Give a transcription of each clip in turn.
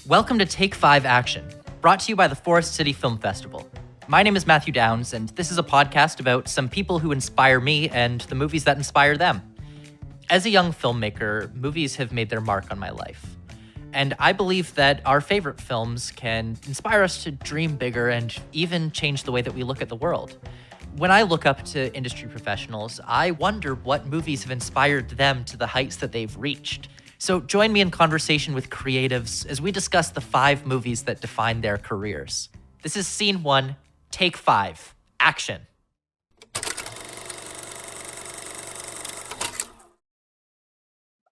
Welcome to Take 5 Action, brought to you by the Forest City Film Festival. My name is Matthew Downs, and this is a podcast about some people who inspire me and the movies that inspire them. As a young filmmaker, movies have made their mark on my life. And I believe that our favorite films can inspire us to dream bigger and even change the way that we look at the world. When I look up to industry professionals, I wonder what movies have inspired them to the heights that they've reached. So join me in conversation with creatives as we discuss the 5 movies that define their careers. This is Scene 1, Take 5, Action.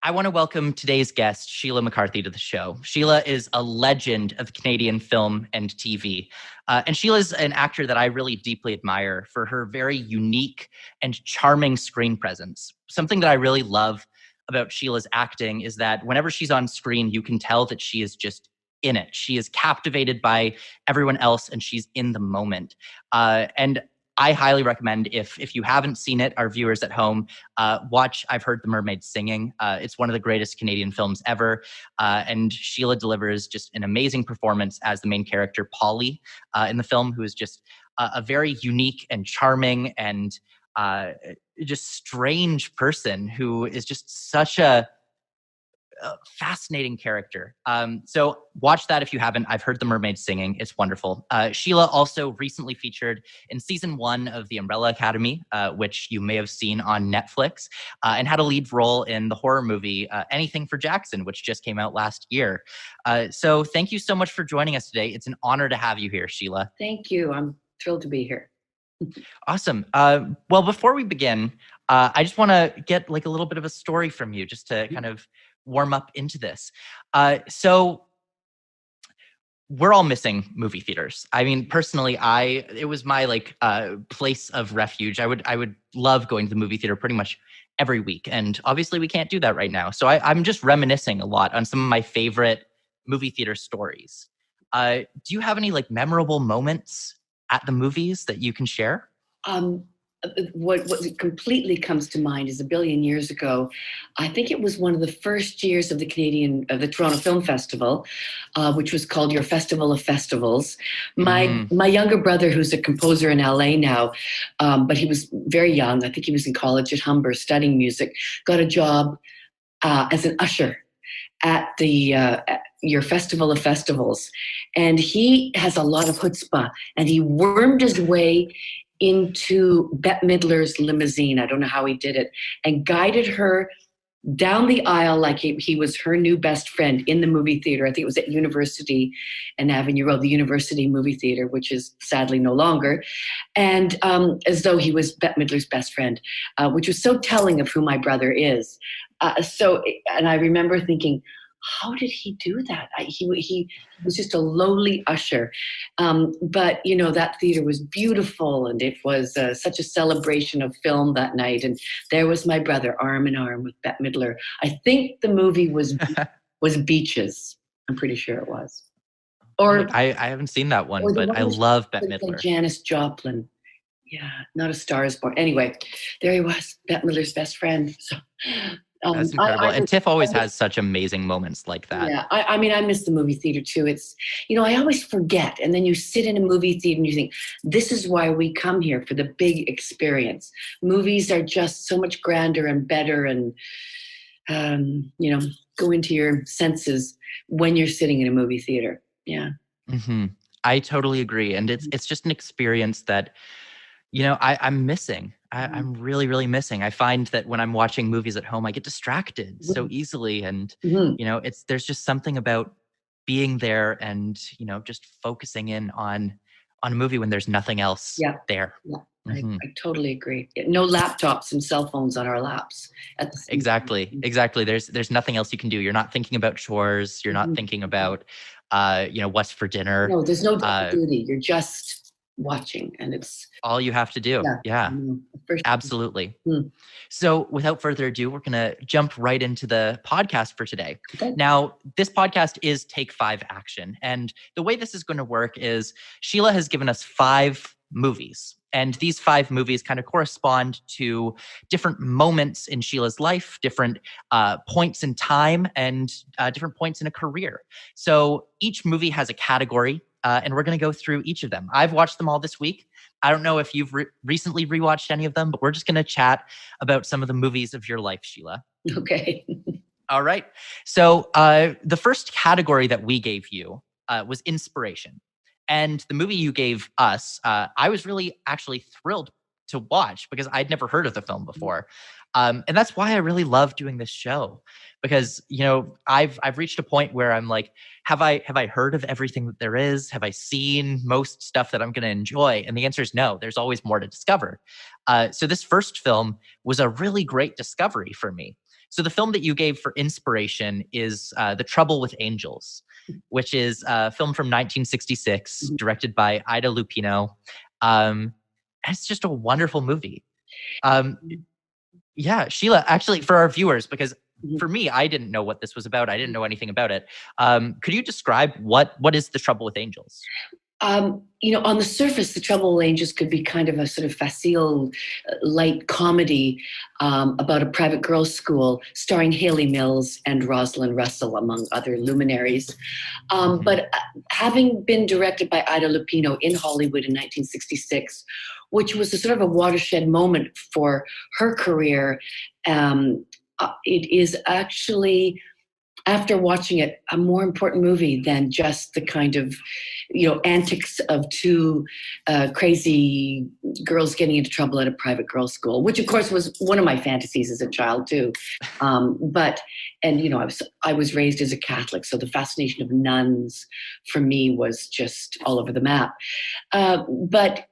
I want to welcome today's guest, Sheila McCarthy, to the show. Sheila is a legend of Canadian film and TV. And Sheila's an actor that I really deeply admire for her very unique and charming screen presence. Something that I really love about Sheila's acting is that whenever she's on screen, you can tell that she is just in it. She is captivated by everyone else and she's in the moment. And I highly recommend, if you haven't seen it, our viewers at home, watch I've Heard the Mermaids Singing. It's one of the greatest Canadian films ever. And Sheila delivers just an amazing performance as the main character, Polly, in the film, who is just a very unique and charming and just strange person who is just such a fascinating character. So watch that if you haven't. I've Heard the Mermaids Singing. It's wonderful. Sheila also recently featured in season 1 of The Umbrella Academy, which you may have seen on Netflix, and had a lead role in the horror movie Anything for Jackson, which just came out last year. So thank you so much for joining us today. It's an honor to have you here, Sheila. Thank you. I'm thrilled to be here. Awesome. Well, before we begin, I just want to get like a little bit of a story from you just to kind of warm up into this. So we're all missing movie theaters. I mean, personally, it was my place of refuge. I would love going to the movie theater pretty much every week. And obviously we can't do that right now. So I'm just reminiscing a lot on some of my favorite movie theater stories. Do you have any like memorable moments at the movies that you can share? What completely comes to mind is a billion years ago. I think it was one of the first years of the Toronto Film Festival, which was called Your Festival of Festivals. My younger brother, who's a composer in LA now, but he was very young. I think he was in college at Humber studying music, got a job as an usher at your Festival of Festivals. And he has a lot of chutzpah, and he wormed his way into Bette Midler's limousine. I don't know how he did it, and guided her down the aisle like he was her new best friend in the movie theater. I think it was at University and Avenue Road, the University Movie Theater, which is sadly no longer. And as though he was Bette Midler's best friend, which was so telling of who my brother is. And I remember thinking, how did he do that? He was just a lowly usher. But, you know, that theater was beautiful, and it was such a celebration of film that night. And there was my brother, arm in arm with Bette Midler. I think the movie was Beaches. I'm pretty sure it was. Or I haven't seen that one, but I love Bette Midler. Like Janis Joplin. Yeah, Not a Star Is Born. Anyway, there he was, Bette Midler's best friend. So that's incredible. And Tiff always has such amazing moments like that. Yeah, I mean, I miss the movie theater too. It's, you know, I always forget. And then you sit in a movie theater and you think, this is why we come here, for the big experience. Movies are just so much grander and better, and, you know, go into your senses when you're sitting in a movie theater. Yeah. Mm-hmm. I totally agree. And it's just an experience that, you know, I'm missing. I'm really, really missing. I find that when I'm watching movies at home, I get distracted so easily. And, you know, there's just something about being there and, you know, just focusing in on a movie when there's nothing else there. Yeah, I totally agree. No laptops and cell phones on our laps at the same time. Exactly. There's nothing else you can do. You're not thinking about chores. You're not thinking about, you know, what's for dinner. No, there's no duty. You're just watching, and it's all you have to do. Yeah. Absolutely. So without further ado, we're going to jump right into the podcast for today. Okay. Now, this podcast is Take 5 Action. And the way this is going to work is Sheila has given us 5 movies. And these 5 movies kind of correspond to different moments in Sheila's life, different points in time, and different points in a career. So each movie has a category, and we're going to go through each of them. I've watched them all this week. I don't know if you've recently rewatched any of them, but we're just going to chat about some of the movies of your life, Sheila. Okay. All right. So the first category that we gave you was inspiration. And the movie you gave us, I was really actually thrilled to watch because I'd never heard of the film before. And that's why I really love doing this show, because, you know, I've reached a point where I'm like, have I heard of everything that there is? Have I seen most stuff that I'm going to enjoy? And the answer is no. There's always more to discover. So this first film was a really great discovery for me. So the film that you gave for inspiration is The Trouble with Angels, which is a film from 1966, directed by Ida Lupino. And it's just a wonderful movie. Yeah, Sheila, actually, for our viewers, because for me, I didn't know what this was about. I didn't know anything about it. Could you describe what is The Trouble with Angels? You know, on the surface, The Trouble with Angels could be kind of a sort of facile, light comedy about a private girls' school starring Haley Mills and Rosalind Russell, among other luminaries. But having been directed by Ida Lupino in Hollywood in 1966, which was a sort of a watershed moment for her career, it is actually, after watching it, a more important movie than just the kind of, you know, antics of 2 crazy girls getting into trouble at a private girls' school, which of course was one of my fantasies as a child too. And you know, I was raised as a Catholic, so the fascination of nuns for me was just all over the map. But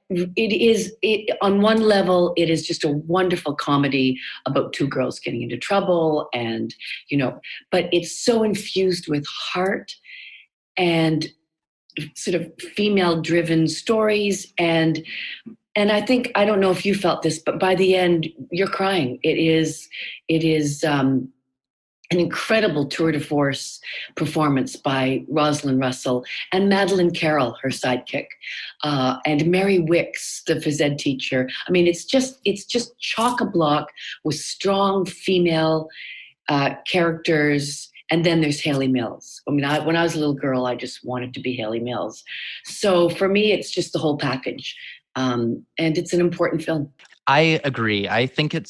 on one level, it is just a wonderful comedy about 2 girls getting into trouble, and you know, but it's so infused with heart and sort of female-driven stories, and I think, I don't know if you felt this, but by the end, you're crying. It is an incredible tour de force performance by Rosalind Russell and Madeleine Carroll, her sidekick, and Mary Wicks, the phys ed teacher. I mean, it's just chock-a-block with strong female characters. And then there's Haley Mills. I mean, when I was a little girl, I just wanted to be Haley Mills. So for me, it's just the whole package. And it's an important film. I agree. I think it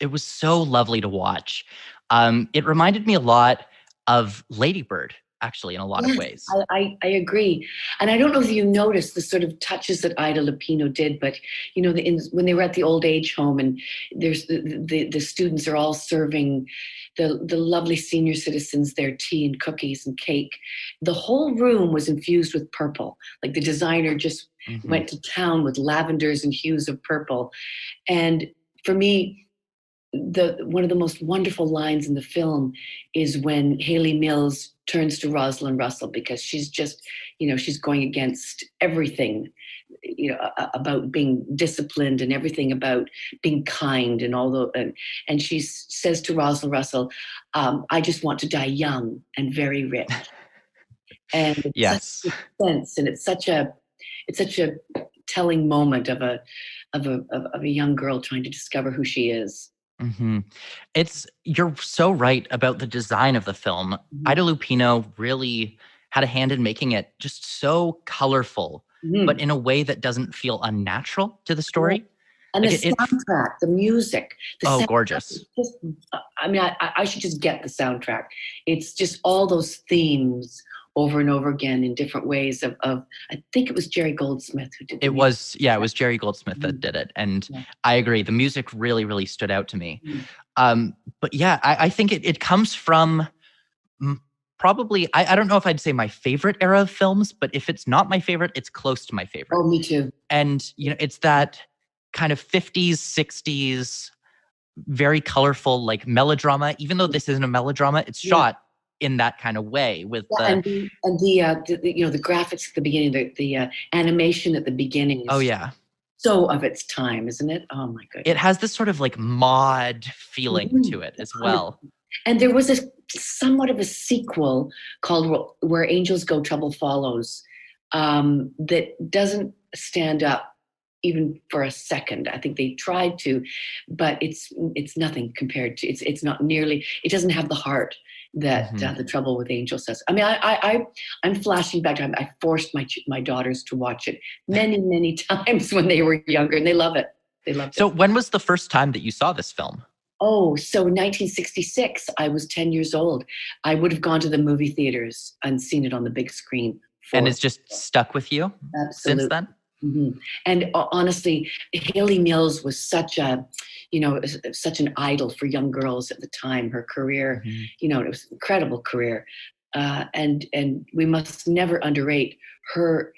was so lovely to watch. It reminded me a lot of Lady Bird, actually, in a lot of ways. I agree. And I don't know if you noticed the sort of touches that Ida Lupino did, but, you know, when they were at the old age home and there's the students are all serving the lovely senior citizens their tea and cookies and cake, the whole room was infused with purple. Like the designer just went to town with lavenders and hues of purple. And for me, one of the most wonderful lines in the film is when Haley Mills turns to Rosalind Russell, because she's just, you know, she's going against everything, you know, about being disciplined and everything about being kind and all the, and she says to Rosalind Russell, I just want to die young and very rich. And it's yes, such a sense, and it's such a telling moment of a young girl trying to discover who she is. You're so right about the design of the film. Ida Lupino really had a hand in making it just so colorful, but in a way that doesn't feel unnatural to the story. And like the soundtrack, the music. Gorgeous. Just, I mean, I should just get the soundtrack. It's just all those themes over and over again in different ways of I think it was Jerry Goldsmith who did it. It was Jerry Goldsmith that did it. And I agree. The music really, really stood out to me. But yeah, I think it comes from probably, I don't know if I'd say my favorite era of films, but if it's not my favorite, it's close to my favorite. Oh, me too. And, you know, it's that kind of 50s, 60s, very colorful, like melodrama. Even though this isn't a melodrama, it's shot in that kind of way with and the you know, the graphics at the beginning, the animation at the beginning is so of its time, isn't it? Oh my goodness. It has this sort of like mod feeling to it as well. And there was somewhat of a sequel called Where Angels Go, Trouble Follows, that doesn't stand up even for a second. I think they tried to, but it's nothing compared to, it's not nearly, it doesn't have the heart that The Trouble with Angels does. I mean, I'm flashing back. I forced my daughters to watch it many times when they were younger, and they love it. They loved it. So when was the first time that you saw this film? Oh, so in 1966, I was 10 years old. I would have gone to the movie theaters and seen it on the big screen. And it's just stuck with you since then? Mm-hmm. And honestly, Hayley Mills was such an idol for young girls at the time. Her career, it was an incredible career. And we must never underrate her,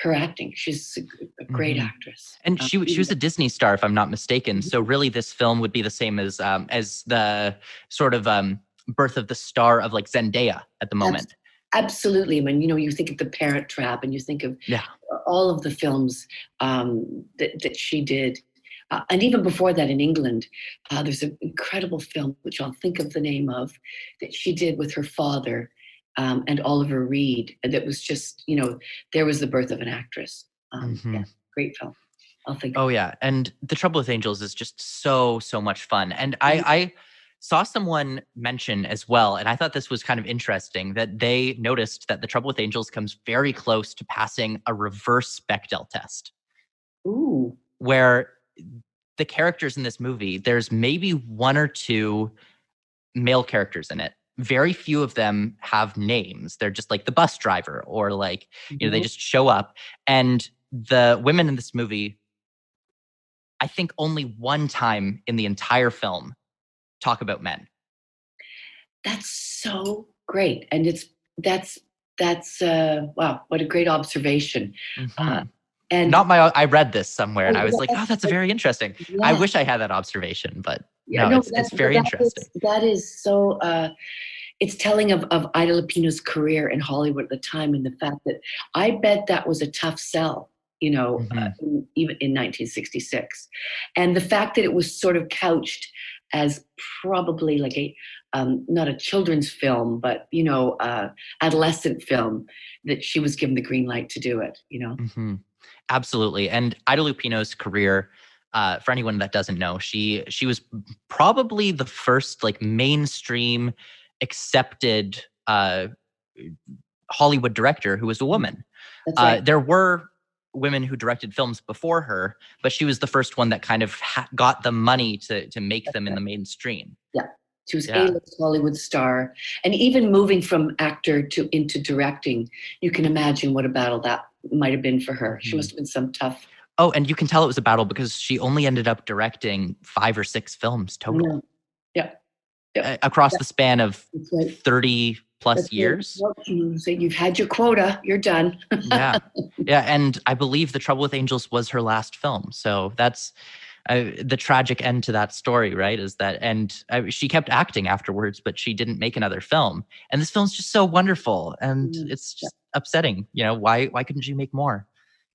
her acting. She's a great actress. And she was a Disney star, if I'm not mistaken. So really this film would be the same as the sort of birth of the star of like Zendaya at the moment. Absolutely. I mean, you think of The Parent Trap, and you think of all of the films that she did. And even before that in England, there's an incredible film, which I'll think of the name of, that she did with her father and Oliver Reed. That was just, there was the birth of an actress. Yeah, great film. I'll think of it. Yeah. And The Trouble with Angels is just so much fun. And I saw someone mention as well, and I thought this was kind of interesting, that they noticed that The Trouble with Angels comes very close to passing a reverse Bechdel test. Ooh. Where the characters in this movie, there's maybe one or two male characters in it. Very few of them have names. They're just like the bus driver, or like, they just show up. And the women in this movie, I think only one time in the entire film talk about men. That's so great. And that's wow, what a great observation. And I read this somewhere, and I was like, oh, that's very interesting. Yeah. I wish I had that observation, but it's very interesting. That is so, it's telling of Ida Lupino's career in Hollywood at the time, and the fact that I bet that was a tough sell, even in 1966. And the fact that it was sort of couched as probably like a, not a children's film, but, adolescent film, that she was given the green light to do it, Absolutely. And Ida Lupino's career, for anyone that doesn't know, she was probably the first like mainstream accepted Hollywood director who was a woman. That's right. There were women who directed films before her, but she was the first one that kind of got the money to make them in the mainstream. Yeah. She was A-list Hollywood star. And even moving from actor into directing, you can imagine what a battle that might have been for her. She must have been some tough. Oh, and you can tell it was a battle because she only ended up directing 5 or 6 films total. Yeah. Across the span of 30 plus years. You've had your quota. You're done. Yeah. And I believe The Trouble with Angels was her last film. So that's the tragic end to that story, right? Is that, and she kept acting afterwards, but she didn't make another film. And this film's just so wonderful, and it's just upsetting. Why couldn't you make more?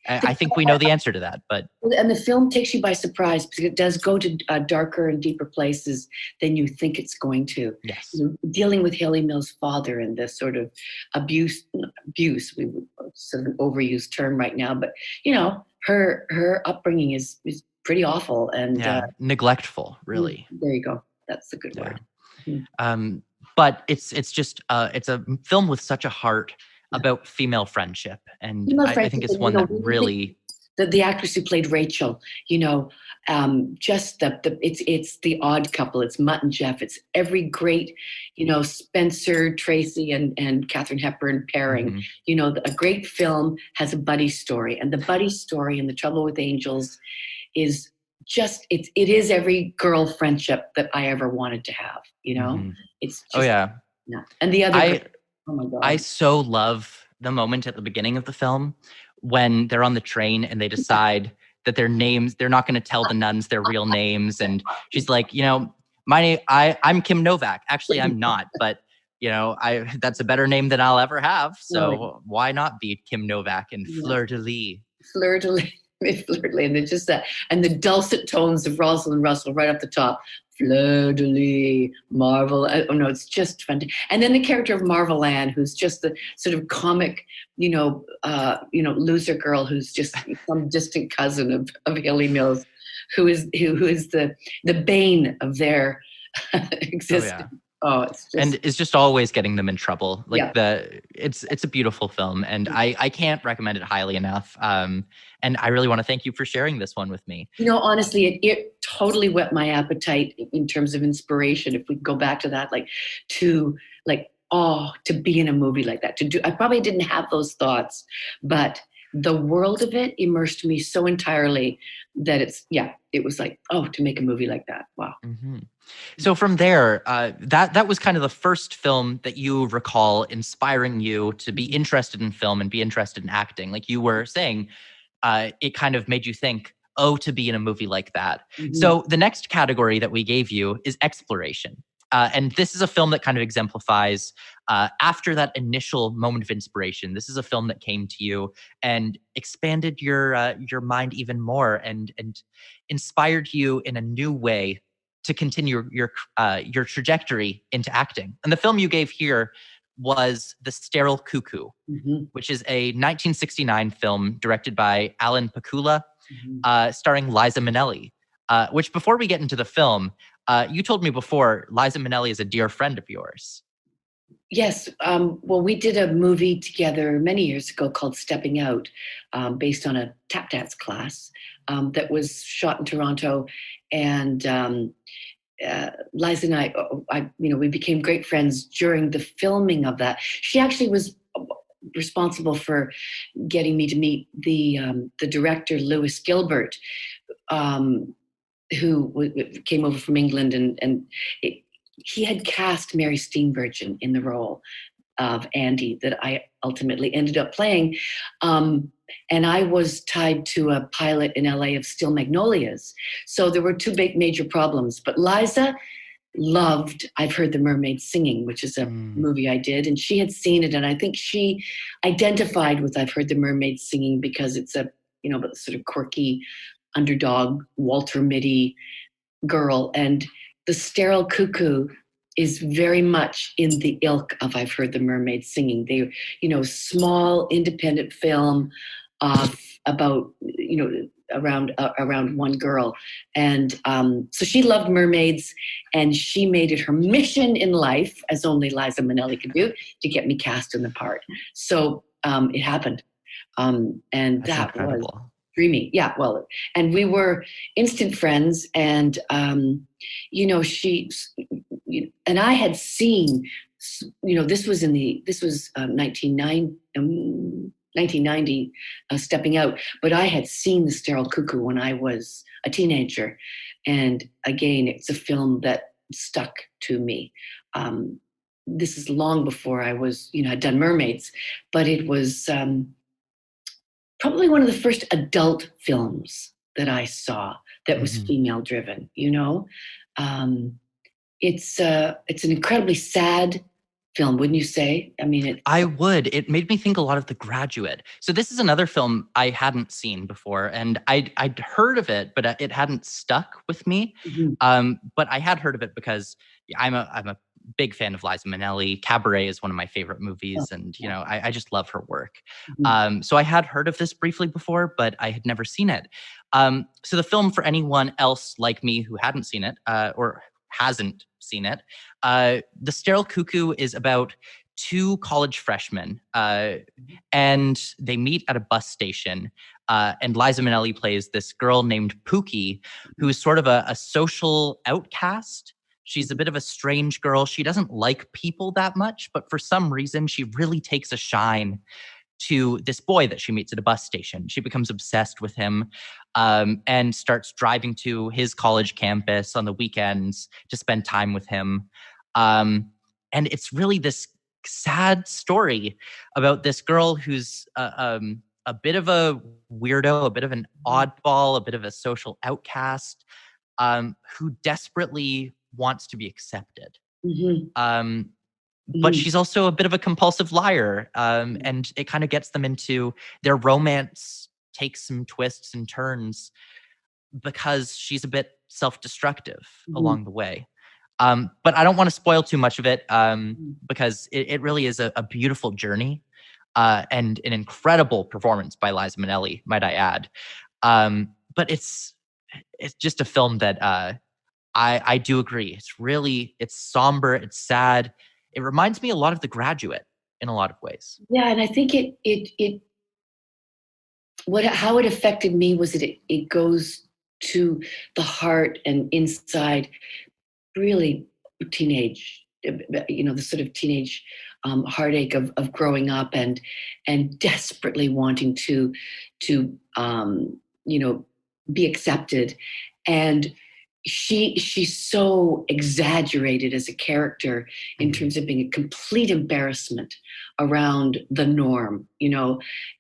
I think we know the answer to that, but. And the film takes you by surprise because it does go to darker and deeper places than you think it's going to. Yes. Dealing with Hayley Mills' father and this sort of abuse, we would sort of an overused term right now, but her upbringing is pretty awful and neglectful, really. There you go. That's a good word. But it's just it's a film with such a heart about female friendship, and I think it's one that really. The actress who played Rachel, just it's the odd couple. It's Mutt and Jeff. It's every great, Spencer Tracy and Katharine Hepburn pairing. A great film has a buddy story, and the buddy story in The Trouble with Angels is just it is every girl friendship that I ever wanted to have. It's just, and the other. Oh my God. I so love the moment at the beginning of the film when they're on the train and they decide that their names, they're not going to tell the nuns their real names. And she's like, my name, I'm Kim Novak. Actually, I'm not, but that's a better name than I'll ever have. So why not be Kim Novak and Fleur de Lis? Fleur de Lis. flirtily, and just that, and the dulcet tones of Rosalind Russell right up the top. Fleur de lis, Marvel. Oh no, it's just fun. And then the character of Marvel Ann, who's just the sort of comic, loser girl who's just some distant cousin of Hilly Mills, who is the bane of their existence. Yeah. Oh, it's just, and is just always getting them in trouble. Like yeah. It's a beautiful film, and I can't recommend it highly enough. And I really want to thank you for sharing this one with me. Honestly, it totally whet my appetite in terms of inspiration. If we go back to that, to be in a movie like that, I probably didn't have those thoughts, but the world of it immersed me so entirely that it was like, oh, to make a movie like that. Wow. Mm-hmm. So from there, that was kind of the first film that you recall inspiring you to be interested in film and be interested in acting. Like you were saying, it kind of made you think, oh, to be in a movie like that. Mm-hmm. So the next category that we gave you is exploration. And this is a film that kind of exemplifies after that initial moment of inspiration. This is a film that came to you and expanded your mind even more and inspired you in a new way to continue your trajectory into acting. And the film you gave here was The Sterile Cuckoo, mm-hmm. which is a 1969 film directed by Alan Pakula, mm-hmm. Starring Liza Minnelli. Which, before we get into the film, you told me before, Liza Minnelli is a dear friend of yours. Yes. Well, we did a movie together many years ago called Stepping Out, based on a tap dance class that was shot in Toronto. And Liza and I, we became great friends during the filming of that. She actually was responsible for getting me to meet the director, Lewis Gilbert, who came over from England, and he had cast Mary Steenburgen in the role of Andy that I ultimately ended up playing. And I was tied to a pilot in LA of Still Magnolias. So there were two big major problems. But Liza loved I've Heard the Mermaids Singing, which is a movie I did. And she had seen it. And I think she identified with I've Heard the Mermaids Singing because it's a, sort of quirky underdog Walter Mitty girl. And The Sterile Cuckoo is very much in the ilk of I've Heard the Mermaids Singing. They, small independent film about, around one girl. And so she loved mermaids, and she made it her mission in life, as only Liza Minnelli could do, to get me cast in the part. So it happened. And that's that incredible. Was dreamy. Yeah, well, and we were instant friends, and she and I had seen, this was 1990, Stepping Out, but I had seen The Sterile Cuckoo when I was a teenager, and again, it's a film that stuck to me. This is long before I was, had done mermaids, but it was probably one of the first adult films that I saw that was female driven. It's an incredibly sad film, wouldn't you say? I mean, I would. It made me think a lot of The Graduate. So this is another film I hadn't seen before, and I'd heard of it, but it hadn't stuck with me. Mm-hmm. But I had heard of it because I'm a big fan of Liza Minnelli. Cabaret is one of my favorite movies, and I just love her work. Mm-hmm. So I had heard of this briefly before, but I had never seen it. So the film, for anyone else like me who hadn't seen it or hasn't seen it, The Sterile Cuckoo is about two college freshmen, and they meet at a bus station. And Liza Minnelli plays this girl named Pookie, who is sort of a social outcast. She's a bit of a strange girl. She doesn't like people that much, but for some reason, she really takes a shine to this boy that she meets at a bus station. She becomes obsessed with him, and starts driving to his college campus on the weekends to spend time with him. And it's really this sad story about this girl who's a bit of a weirdo, a bit of an oddball, a bit of a social outcast, who desperately wants to be accepted. Mm-hmm. But she's also a bit of a compulsive liar. And it kind of gets them into their romance takes some twists and turns because she's a bit self-destructive along the way. But I don't want to spoil too much of it because it really is a beautiful journey and an incredible performance by Liza Minnelli, might I add. But it's just a film that I do agree. It's somber, it's sad. It reminds me a lot of The Graduate in a lot of ways. Yeah, and I think how it affected me was that it goes to the heart and inside, really teenage, the sort of teenage heartache of growing up and desperately wanting to be accepted. And she's so exaggerated as a character in terms of being a complete embarrassment around the norm,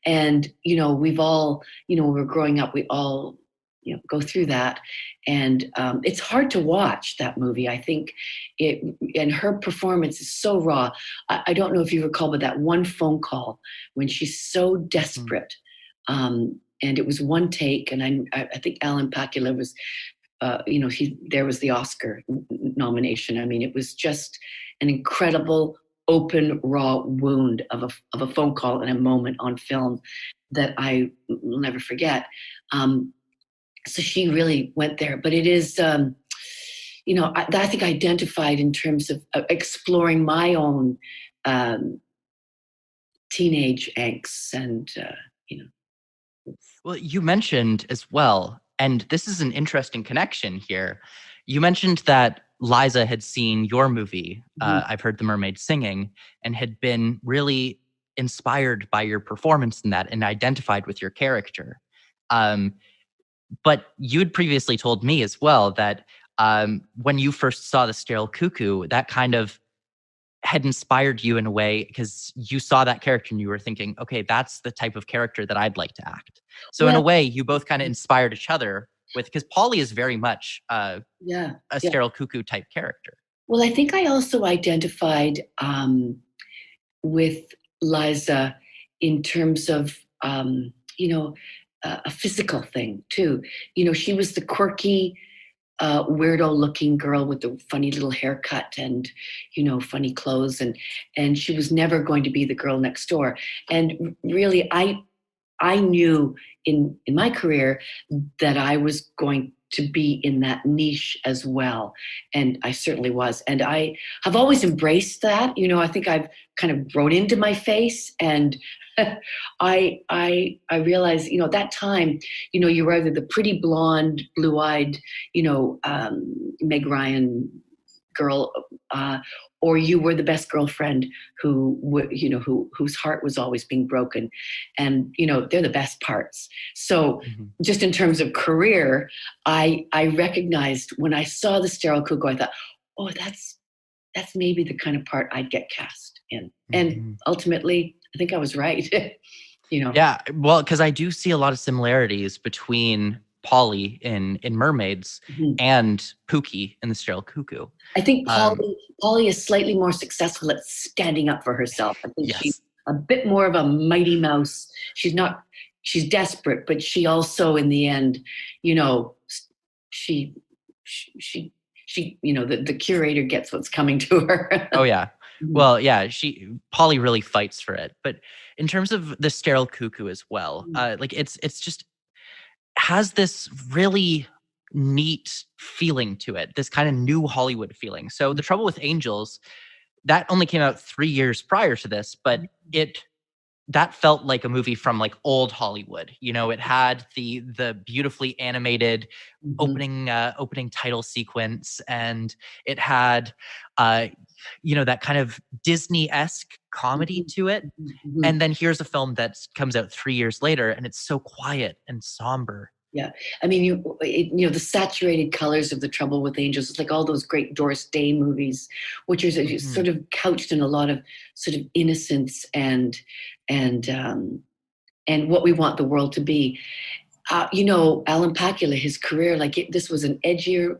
and we've all, when we're growing up, we all go through that. And it's hard to watch that movie. I think and her performance is so raw. I don't know if you recall, but that one phone call when she's so desperate, and it was one take, and I think Alan Pakula was, there was the Oscar nomination. I mean, it was just an incredible, open, raw wound of a phone call and a moment on film that I will never forget. So she really went there, but it is, I think identified in terms of exploring my own teenage angst and. Well, you mentioned as well, and this is an interesting connection here. You mentioned that Liza had seen your movie, I've Heard the Mermaid Singing, and had been really inspired by your performance in that and identified with your character. But you'd previously told me as well that when you first saw The Sterile Cuckoo, that kind of had inspired you in a way because you saw that character and you were thinking, okay, that's the type of character that I'd like to act. So in a way, you both kind of inspired each other because Polly is very much a Sterile Cuckoo type character. Well, I think I also identified with Liza in terms of, a physical thing too. She was the quirky, weirdo looking girl with the funny little haircut and funny clothes, and she was never going to be the girl next door. And really, I knew in my career that I was going to be in that niche as well, and I certainly was. And I have always embraced that. I think I've kind of grown into my face, and I realized, that time, you were either the pretty blonde, blue-eyed, Meg Ryan girl, or you were the best girlfriend whose heart was always being broken, and they're the best parts. So, just in terms of career, I recognized when I saw The Sterile Cuckoo, I thought, oh, that's maybe the kind of part I'd get cast in, and ultimately, I think I was right. Yeah, well, because I do see a lot of similarities between Polly in Mermaids and Pookie in The Sterile Cuckoo. I think Polly is slightly more successful at standing up for herself. I think she's a bit more of a mighty mouse. She's desperate, but she also, in the end, she the curator gets what's coming to her. Oh yeah. Well, yeah, Polly really fights for it. But in terms of The Sterile Cuckoo as well, it's just has this really neat feeling to it, this kind of new Hollywood feeling. So The Trouble with Angels, that only came out 3 years prior to this, but that felt like a movie from like old Hollywood. It had the beautifully animated opening title sequence, and it had that kind of Disney-esque comedy to it. And then here's a film that comes out 3 years later, and it's so quiet and somber. Yeah, I mean, the saturated colors of The Trouble with Angels. It's like all those great Doris Day movies, which are sort of couched in a lot of sort of innocence and what we want the world to be. Alan Pakula, his career, this was an edgier,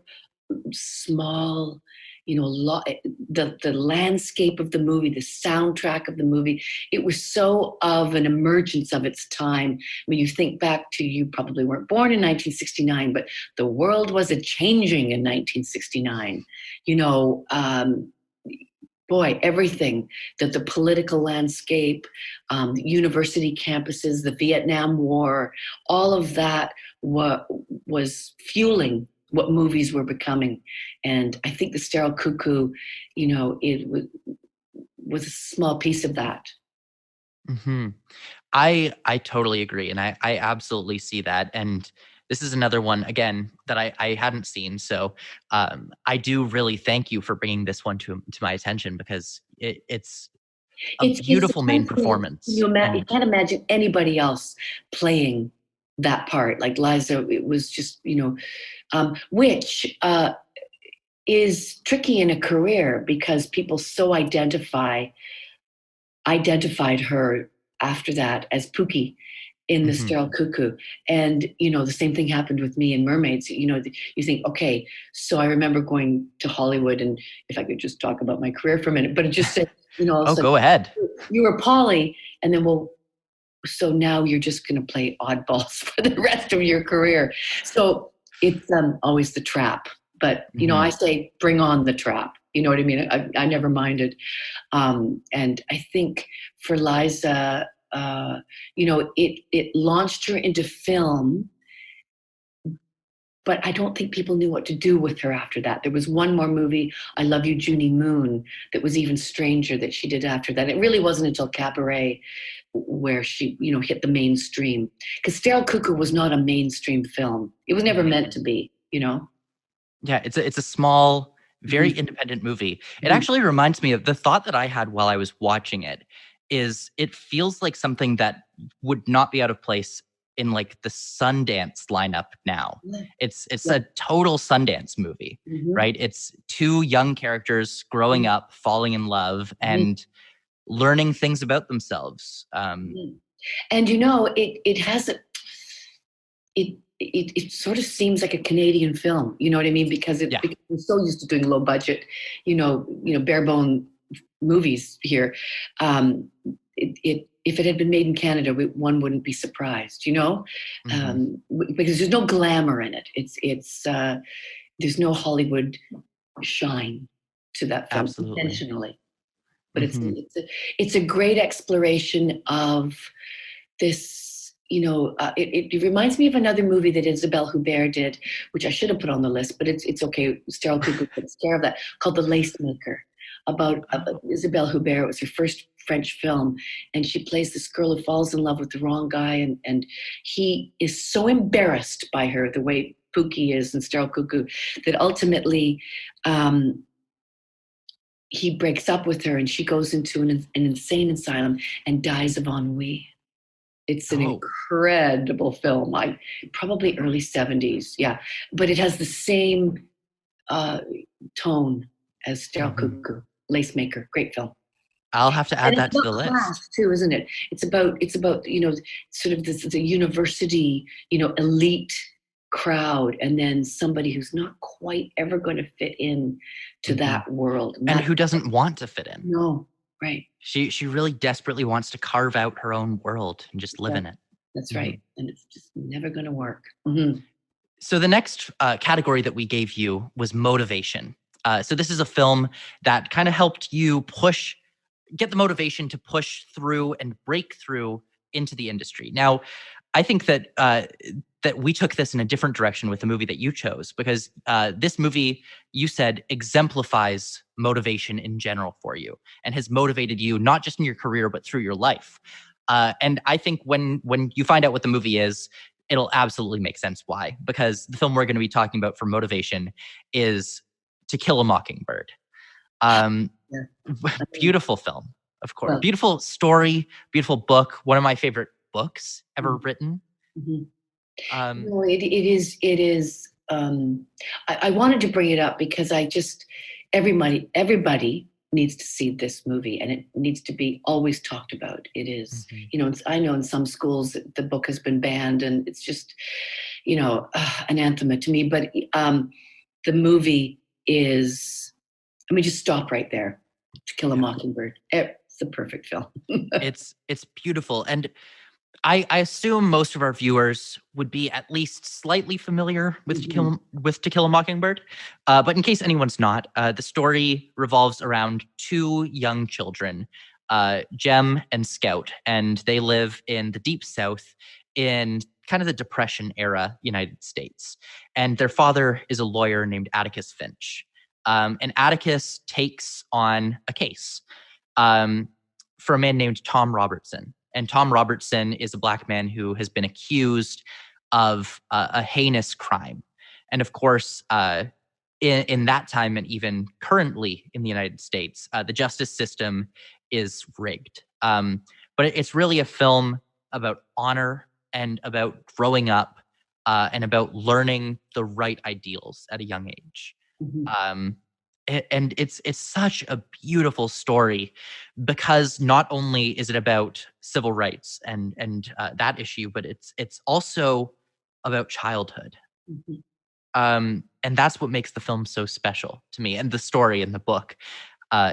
small, the landscape of the movie, the soundtrack of the movie, it was so of an emergence of its time. I mean, you think back to, you probably weren't born in 1969, but the world was a-changing in 1969. Boy, everything, that the political landscape, the university campuses, the Vietnam War, all of that was fueling what movies were becoming. And I think the Sterile Cuckoo, it was a small piece of that. Mm-hmm. I totally agree. And I absolutely see that. And this is another one, again, that I hadn't seen. So I do really thank you for bringing this one to my attention, because it's a beautiful main performance. You can't imagine anybody else playing that part. Like Liza, it was just, which is tricky in a career, because people so identified her after that as Pookie in the Sterile Cuckoo. And, the same thing happened with me in Mermaids. You think, okay, so I remember going to Hollywood, and if I could just talk about my career for a minute, but it just said, oh, go ahead. You were Polly, and then, so now you're just going to play oddballs for the rest of your career. So it's always the trap. But, I say, bring on the trap. You know what I mean? I never minded. And I think for Liza, it launched her into film, but I don't think people knew what to do with her after that. There was one more movie, I Love You, Junie Moon, that was even stranger, that she did after that. It really wasn't until Cabaret where she, hit the mainstream. Because Sterile Cuckoo was not a mainstream film. It was never meant to be, Yeah, it's a small, very independent movie. It actually reminds me of the thought that I had while I was watching it. Is it feels like something that would not be out of place in like the Sundance lineup now. It's a total Sundance movie, right? It's two young characters growing up, falling in love, and learning things about themselves. And it has it sort of seems like a Canadian film, you know what I mean? Because because we're so used to doing low budget, bare bone movies here. If it had been made in Canada, one wouldn't be surprised, because there's no glamour in it. It's there's no Hollywood shine to that film. Absolutely. Intentionally. But it's a great exploration of this. It reminds me of another movie that Isabelle Huppert did, which I should have put on the list, but it's okay. Sterile Cuckoo takes care of that, called The Lace Maker, about Isabelle Huppert. It was her first French film, and she plays this girl who falls in love with the wrong guy, and he is so embarrassed by her, the way Pookie is in Sterile Cuckoo, that ultimately he breaks up with her, and she goes into an insane asylum and dies of ennui. It's an incredible film. Probably early 70s, yeah. But it has the same tone as Sterile Cuckoo, Lace Maker. Great film. I'll have to add that to the list. Class too, isn't it? It's about sort of the university, elite crowd, and then somebody who's not quite ever going to fit in to that world, and who doesn't want to fit in. No. Right. She really desperately wants to carve out her own world and just live in it. That's right. And it's just never going to work. So the next category that we gave you was motivation. So this is a film that kind of helped you get the motivation to push through and break through into the industry. Now, I think that that we took this in a different direction with the movie that you chose, because this movie, you said, exemplifies motivation in general for you and has motivated you not just in your career, but through your life. And I think when you find out what the movie is, it'll absolutely make sense why, because the film we're going to be talking about for motivation is To Kill a Mockingbird. Beautiful film, of course. Beautiful story, beautiful book. One of my favorite books ever written. It is. I wanted to bring it up because everybody needs to see this movie, and it needs to be always talked about. It is, I know in some schools the book has been banned, and it's just, anathema to me. But the movie is I mean, just stop right there. To Kill a Mockingbird. It's the perfect film. It's beautiful. And I assume most of our viewers would be at least slightly familiar with To Kill a Mockingbird. But in case anyone's not, the story revolves around two young children, Jem and Scout, and they live in the Deep South in kind of the Depression era United States. And their father is a lawyer named Atticus Finch. And Atticus takes on a case for a man named Tom Robertson. And Tom Robertson is a Black man who has been accused of a heinous crime. And of course, in that time and even currently in the United States, the justice system is rigged. But it's really a film about honor and about growing up and about learning the right ideals at a young age. And it's such a beautiful story because not only is it about civil rights and that issue, but it's also about childhood. And that's what makes the film so special to me, and the story and the book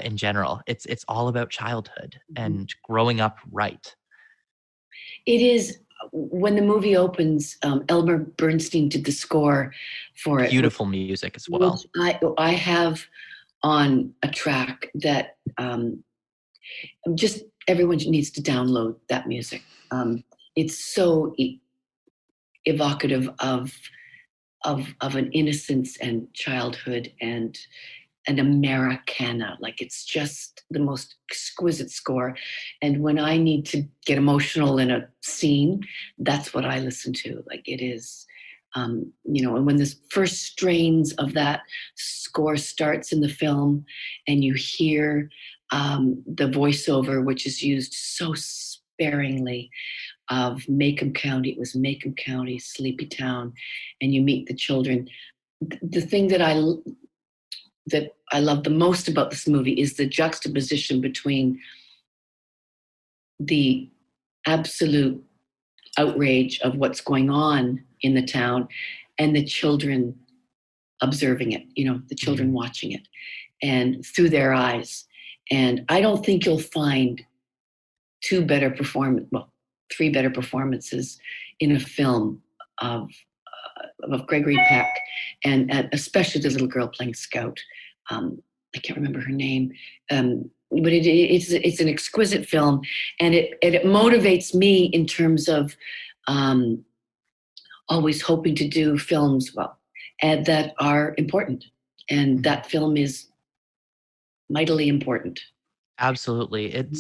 in general. It's all about childhood and growing up right. It is. When the movie opens, Elmer Bernstein did the score for it. Beautiful music as well. Which I have on a track that just everyone needs to download that music. It's so evocative of an innocence and childhood and Americana. Like, it's just the most exquisite score. And when I need to get emotional in a scene, that's what I listen to. Like, it is, and when the first strains of that score starts in the film and you hear the voiceover, which is used so sparingly, of Macomb County, it was Macomb County, Sleepy Town, and you meet the children. The thing that I love the most about this movie is the juxtaposition between the absolute outrage of what's going on in the town and the children observing it, the children watching it, and through their eyes. And I don't think you'll find three better performances in a film of Gregory Peck, and especially the little girl playing Scout. I can't remember her name, but it's an exquisite film, and it motivates me in terms of always hoping to do films and that are important, and that film is mightily important. Absolutely, And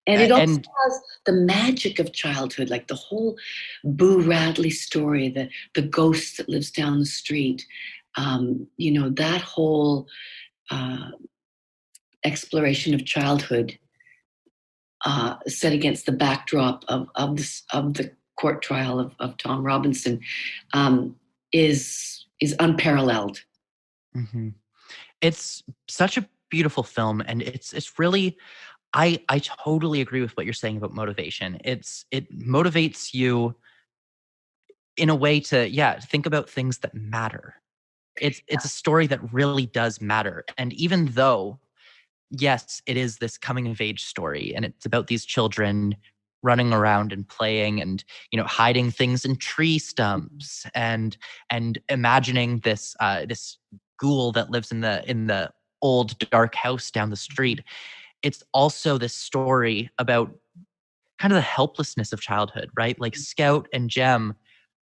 it also has the magic of childhood, like the whole Boo Radley story, the ghost that lives down the street. That whole exploration of childhood set against the backdrop of the court trial of Tom Robinson is unparalleled. It's such a beautiful film, and it's really. I totally agree with what you're saying about motivation. It motivates you in a way to think about things that matter. It's a story that really does matter. And even though, yes, it is this coming of age story, and it's about these children running around and playing and hiding things in tree stumps and imagining this ghoul that lives in the old dark house down the street. It's also this story about kind of the helplessness of childhood, right? Like Scout and Jem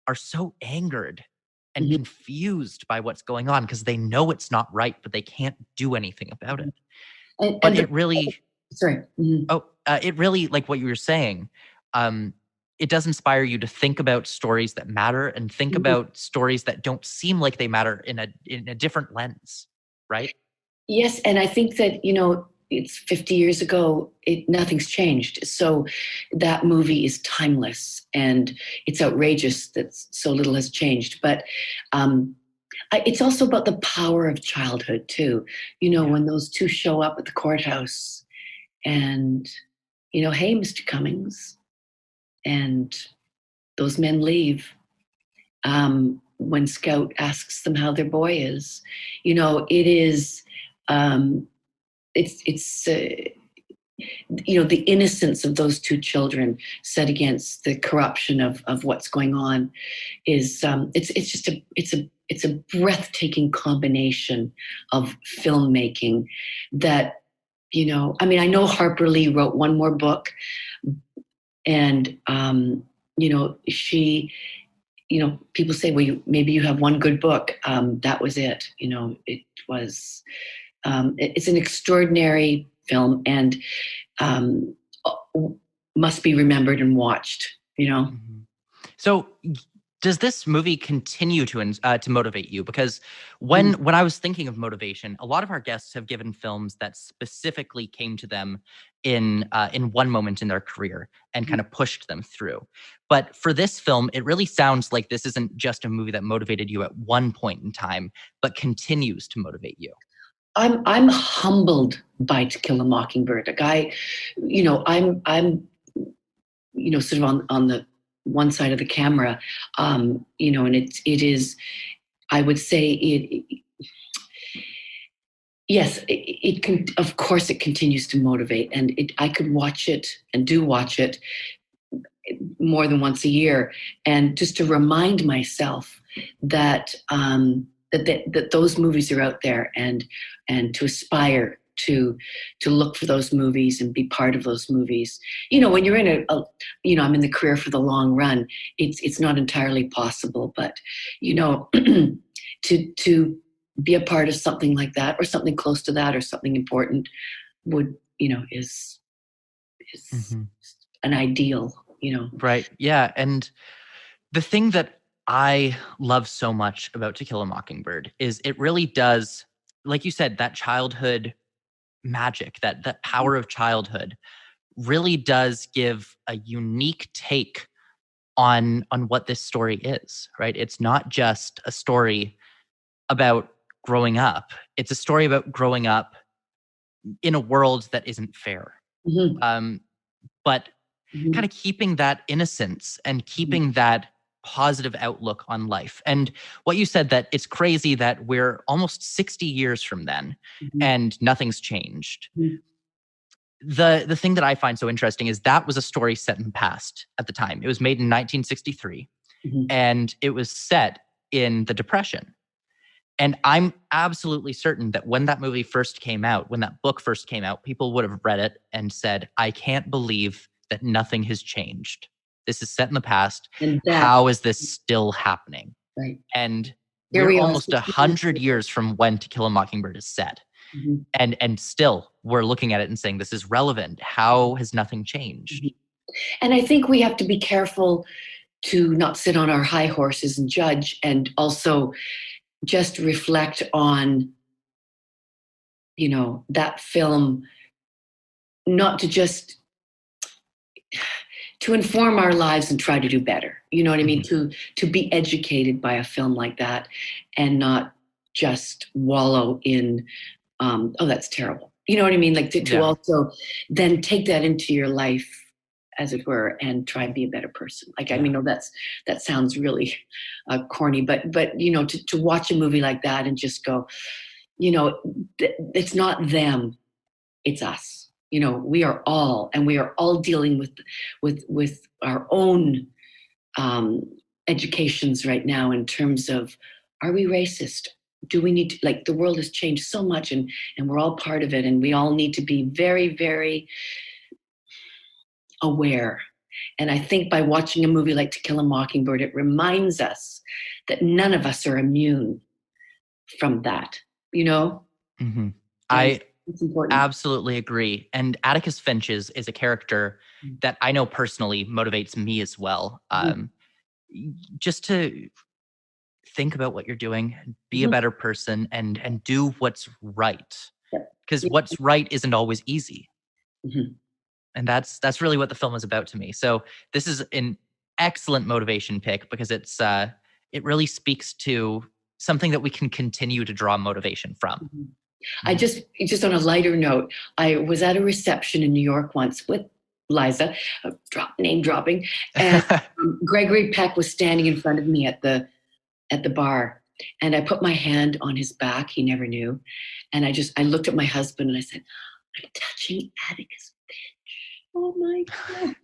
are so angered and confused by what's going on because they know it's not right, but they can't do anything about it. It really, it really, like what you were saying, it does inspire you to think about stories that matter and think about stories that don't seem like they matter in a different lens, right? Yes, and I think that, it's 50 years ago, nothing's changed. So that movie is timeless, and it's outrageous that so little has changed. But it's also about the power of childhood, too. When those two show up at the courthouse and, hey, Mr. Cummings, and those men leave. When Scout asks them how their boy is, it is um, it's the innocence of those two children set against the corruption of what's going on is it's a breathtaking combination of filmmaking that, I know Harper Lee wrote one more book, and she, people say, well, maybe you have one good book. That was it. It was. It's an extraordinary film, and must be remembered and watched. Mm-hmm. So, does this movie continue to motivate you? Because when I was thinking of motivation, a lot of our guests have given films that specifically came to them in one moment in their career and kind of pushed them through. But for this film, it really sounds like this isn't just a movie that motivated you at one point in time, but continues to motivate you. I'm humbled by To Kill a Mockingbird. I'm sort of on the one side of the camera, and it is, I would say yes, it can, of course it continues to motivate, and I could watch it and do watch it more than once a year, and just to remind myself that that those movies are out there, and to aspire to look for those movies and be part of those movies. When you're in I'm in the career for the long run, it's not entirely possible, but to be a part of something like that, or something close to that, or something important would, is Mm-hmm. an ideal. Right. Yeah. And the thing that I love so much about To Kill a Mockingbird is it really does, like you said, that childhood magic, that power of childhood really does give a unique take on what this story is, right? It's not just a story about growing up. It's a story about growing up in a world that isn't fair. Mm-hmm. But Mm-hmm. kind of keeping that innocence and keeping that positive outlook on life. And what you said, that it's crazy that we're almost 60 years from then and nothing's changed. The thing that I find so interesting is that was a story set in the past at the time. It was made in 1963 and it was set in the Depression. And I'm absolutely certain that when that movie first came out, when that book first came out, people would have read it and said, I can't believe that nothing has changed. This is set in the past. How is this still happening? Right. And we're almost 100 years from when To Kill a Mockingbird is set. And still we're looking at it and saying, this is relevant. How has nothing changed? And I think we have to be careful to not sit on our high horses and judge, and also just reflect on, that film, not to just to inform our lives and try to do better. You know what I mean? To be educated by a film like that, and not just wallow in, oh, that's terrible. You know what I mean? Like to also then take that into your life, as it were, and try and be a better person. Like, I mean, that sounds really corny, but to watch a movie like that and just go, it's not them, it's us. We are all dealing with our own educations right now, in terms of, are we racist? Do we need to, like, the world has changed so much, and we're all part of it, and we all need to be very, very aware. And I think by watching a movie like To Kill a Mockingbird, it reminds us that none of us are immune from that, I absolutely agree. And Atticus Finch is a character that I know personally motivates me as well. Just to think about what you're doing, be a better person, and do what's right. Because what's right isn't always easy. And that's really what the film is about to me. So this is an excellent motivation pick, because it really speaks to something that we can continue to draw motivation from. I just on a lighter note, I was at a reception in New York once with Liza, name dropping, and Gregory Peck was standing in front of me at the bar, And I put my hand on his back. He never knew. And I looked at my husband and I said, I'm touching Atticus Finch. Oh my God.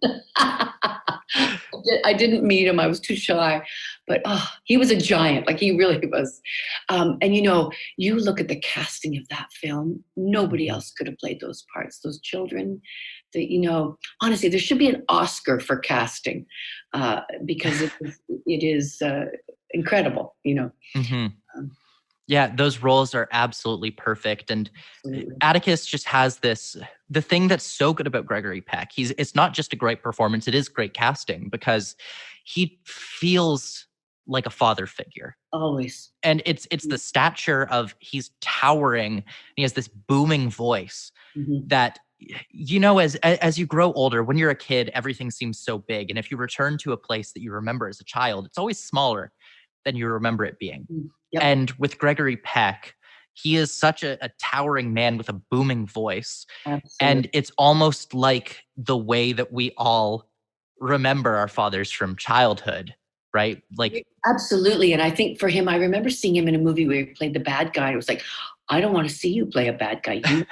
I didn't meet him. I was too shy. But he was a giant. Like, he really was. And you look at the casting of that film, nobody else could have played those parts. Those children, honestly, there should be an Oscar for casting, because it is incredible, Mm-hmm. Um, Yeah, those roles are absolutely perfect. And absolutely. Atticus just has the thing that's so good about Gregory Peck. It's not just a great performance, it is great casting because he feels like a father figure. Always. And it's the stature of, he's towering. He has this booming voice Mhm. that, as you grow older, when you're a kid, everything seems so big. And if you return to a place that you remember as a child, it's always smaller than you remember it being. Yep. And with Gregory Peck, he is such a towering man with a booming voice. Absolutely. And it's almost like the way that we all remember our fathers from childhood, right? Like, absolutely. And I think for him, I remember seeing him in a movie where he played the bad guy. It was like, I don't want to see you play a bad guy. You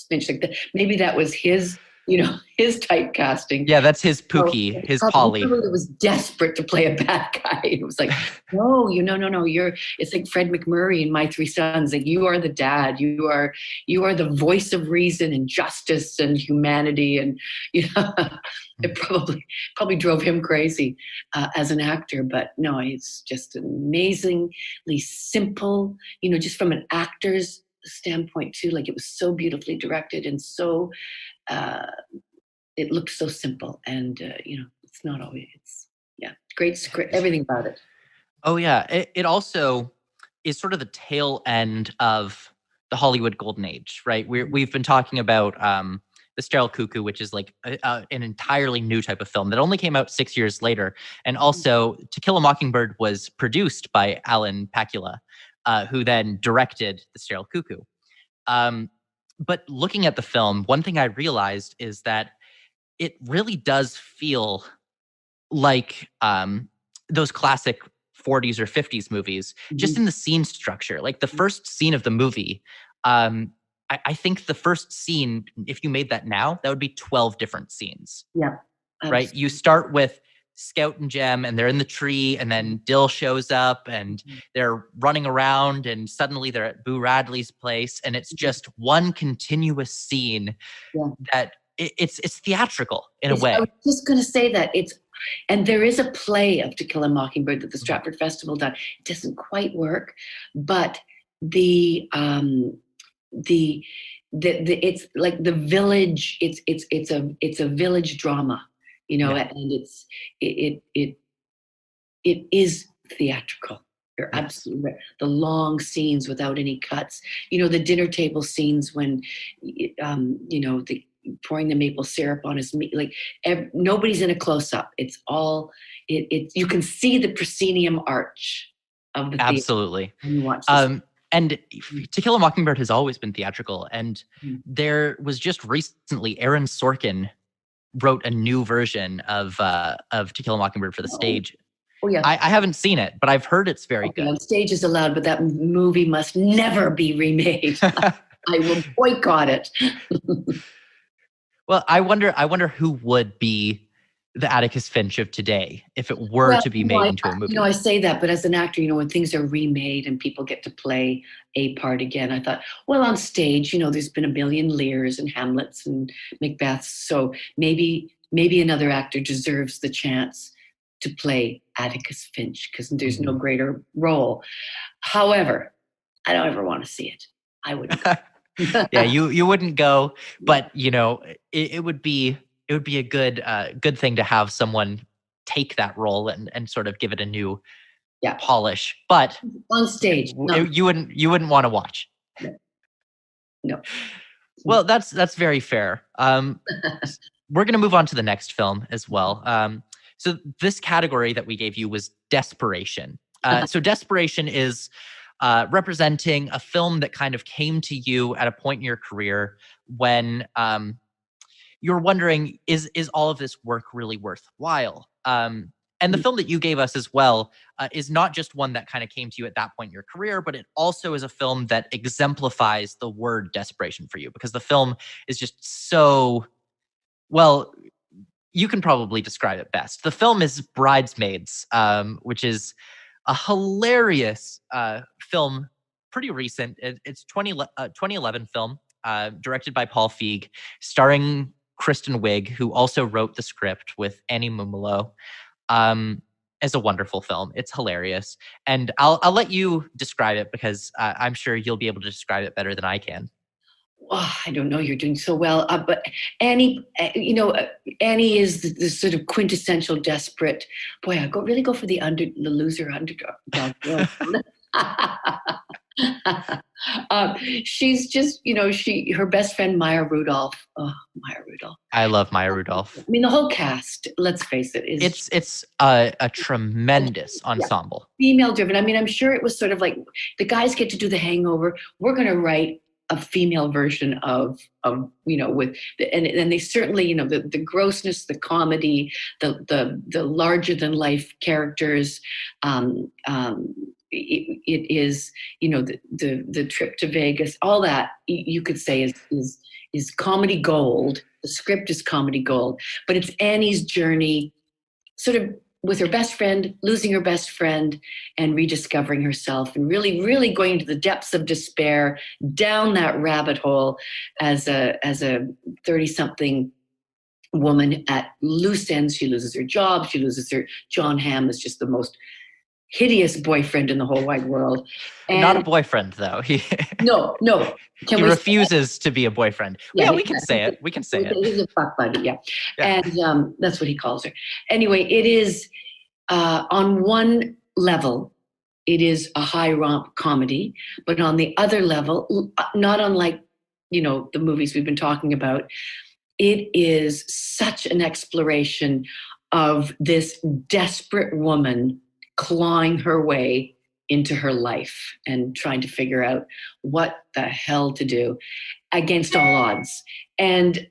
Finch, like that. Maybe that was his, his typecasting. yeah, that's his Pookie, his Polly. He was desperate to play a bad guy. It was like, no, no. It's like Fred McMurray in My Three Sons. Like, you are the dad. You are the voice of reason and justice and humanity. And it probably drove him crazy as an actor. But no, it's just amazingly simple. Just from an actor's standpoint too. Like, it was so beautifully directed and so. It looked so simple, and it's not always. It's great script, everything about it. Oh yeah, it also is sort of the tail end of the Hollywood golden age, right? We've been talking about the Sterile Cuckoo, which is like an entirely new type of film that only came out 6 years later, and also To Kill a Mockingbird was produced by Alan Pakula, who then directed the Sterile Cuckoo. But looking at the film, one thing I realized is that it really does feel like those classic 40s or 50s movies, just in the scene structure. Like, the first scene of the movie, I think the first scene, if you made that now, that would be 12 different scenes. Yeah. Right? You start with Scout and Jem, and they're in the tree, and then Dill shows up, and they're running around, and suddenly they're at Boo Radley's place, and it's just one continuous scene that it's theatrical in a way. I was just going to say that and there is a play of To Kill a Mockingbird that the Stratford Festival done. It doesn't quite work, but it's like the village. It's a village drama, and it is theatrical. You're absolutely right. The long scenes without any cuts. The dinner table scenes when, the pouring the maple syrup on his meat. Like, nobody's in a close-up. It's all you can see the proscenium arch of the theater. Absolutely. When you watch this. And To Kill a Mockingbird has always been theatrical. And there was just recently, Aaron Sorkin wrote a new version of To Kill a Mockingbird for the stage. Oh yeah. I haven't seen it, but I've heard it's very good. On stage is allowed, but that movie must never be remade. I will boycott it. Well, I wonder who would be the Atticus Finch of today if it were to be made into a movie. I say that, but as an actor, when things are remade and people get to play a part again, I thought, well, on stage, there's been a million Lears and Hamlets and Macbeths, so maybe another actor deserves the chance to play Atticus Finch because there's no greater role. However, I don't ever want to see it. I wouldn't. Yeah, you wouldn't go, but it would be a good thing to have someone take that role and sort of give it a new polish. But on stage, you wouldn't want to watch. No. Well, that's very fair. We're going to move on to the next film as well. So this category that we gave you was desperation. So desperation is representing a film that kind of came to you at a point in your career when you're wondering, is all of this work really worthwhile? And And the film that you gave us as well is not just one that kind of came to you at that point in your career, but it also is a film that exemplifies the word desperation for you, because the film is just so, well, you can probably describe it best. The film is Bridesmaids, which is a hilarious film, pretty recent. It's 2011 film, directed by Paul Feig, starring Kristen Wiig, who also wrote the script with Annie Mumolo. It's a wonderful film. It's hilarious. And I'll let you describe it, because I'm sure you'll be able to describe it better than I can. Oh, I don't know. You're doing so well. But Annie, Annie is the sort of quintessential desperate. Boy, I really go for the loser underdog. She's just, her best friend, Maya Rudolph. Oh, Maya Rudolph. I love Maya Rudolph. I mean, the whole cast, let's face it, is it's a tremendous ensemble. Female driven. I mean, I'm sure it was sort of like the guys get to do The Hangover. We're going to write a female version of with and they certainly, the grossness, the comedy, the larger than life characters. It is, the trip to Vegas, all that you could say is comedy gold. The script is comedy gold, but it's Annie's journey, sort of with her best friend, losing her best friend, and rediscovering herself, and really, really going into the depths of despair, down that rabbit hole as a 30-something woman at loose ends. She loses her job. She loses her. John Hamm is just the most hideous boyfriend in the whole wide world. And not a boyfriend, though. No. He refuses to be a boyfriend. Yeah, we can say it. We can say it. He's a fuck buddy, yeah. And that's what he calls her. Anyway, it is, on one level, it is a high romp comedy, but on the other level, not unlike, the movies we've been talking about, it is such an exploration of this desperate woman clawing her way into her life and trying to figure out what the hell to do against all odds. And,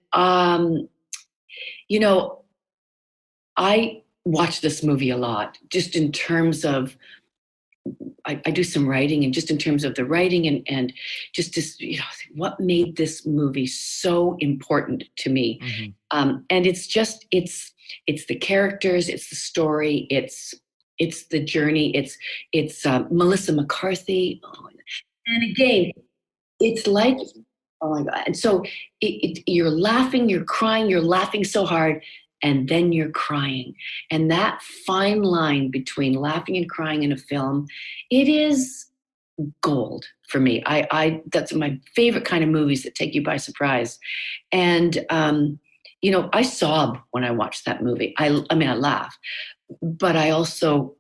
I watch this movie a lot, just in terms of, I do some writing, and just in terms of the writing and just what made this movie so important to me. Mm-hmm. And it's the characters, it's the story, it's the journey, it's Melissa McCarthy. Oh, and again, it's like, oh my God. And so you're laughing, you're crying, you're laughing so hard, and then you're crying. And that fine line between laughing and crying in a film, it is gold for me. That's my favorite kind of movies that take you by surprise. And, I sob when I watch that movie. I laugh, but I also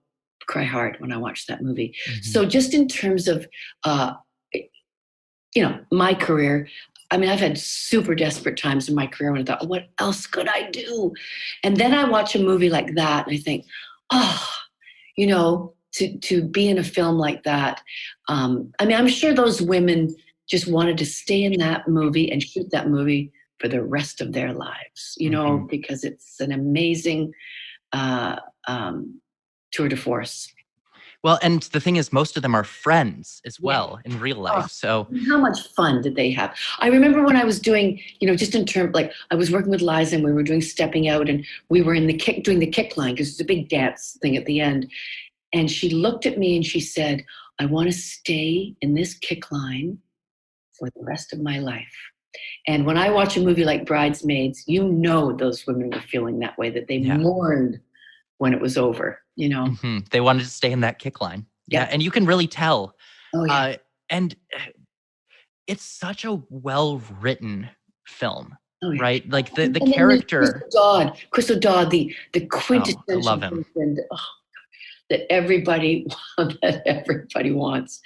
cry hard when I watch that movie. Mm-hmm. So just in terms of, my career, I've had super desperate times in my career when I thought, what else could I do? And then I watch a movie like that and I think, to be in a film like that. I'm sure those women just wanted to stay in that movie and shoot that movie for the rest of their lives, mm-hmm. because it's an amazing tour de force. Well, and the thing is, most of them are friends as well in real life. So how much fun did they have? I remember when I was doing, just in terms, like I was working with Liza and we were doing Stepping Out, and we were doing the kick line, because it's a big dance thing at the end. And she looked at me and she said, I want to stay in this kick line for the rest of my life. And when I watch a movie like Bridesmaids, those women were feeling that way, that they mourned when it was over, Mm-hmm. They wanted to stay in that kick line. Yep. Yeah, and you can really tell. Oh, yeah. And it's such a well-written film, right? Like the character. Chris O'Dowd, the quintessential person that everybody wants.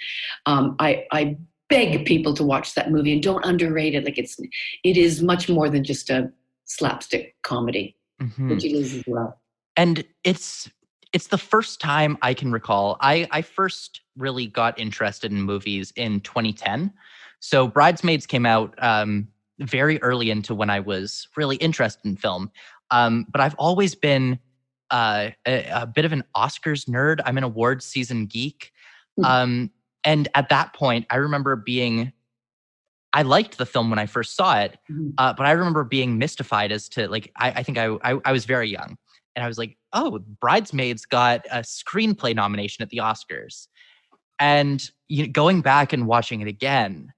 I beg people to watch that movie and don't underrate it. Like it is much more than just a slapstick comedy, mm-hmm. which it is as well. And it's the first time I can recall. I first really got interested in movies in 2010. So Bridesmaids came out very early into when I was really interested in film. But I've always been a bit of an Oscars nerd. I'm an awards season geek. And at that point, I remember I liked the film when I first saw it, but I remember being mystified as to, like, I think I was very young. And I was like, oh, Bridesmaids got a screenplay nomination at the Oscars. And going back and watching it again,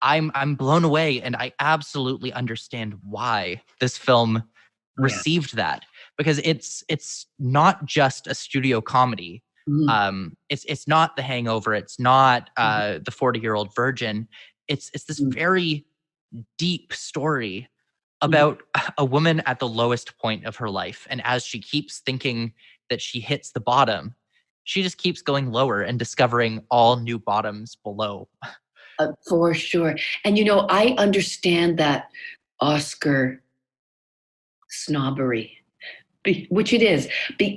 I'm blown away, and I absolutely understand why this film received that, because it's not just a studio comedy. It's not The Hangover. It's not The 40-Year-Old Virgin. It's this very deep story about a woman at the lowest point of her life, and as she keeps thinking that she hits the bottom, she just keeps going lower and discovering all new bottoms below. For sure. And, I understand that Oscar snobbery, which it is.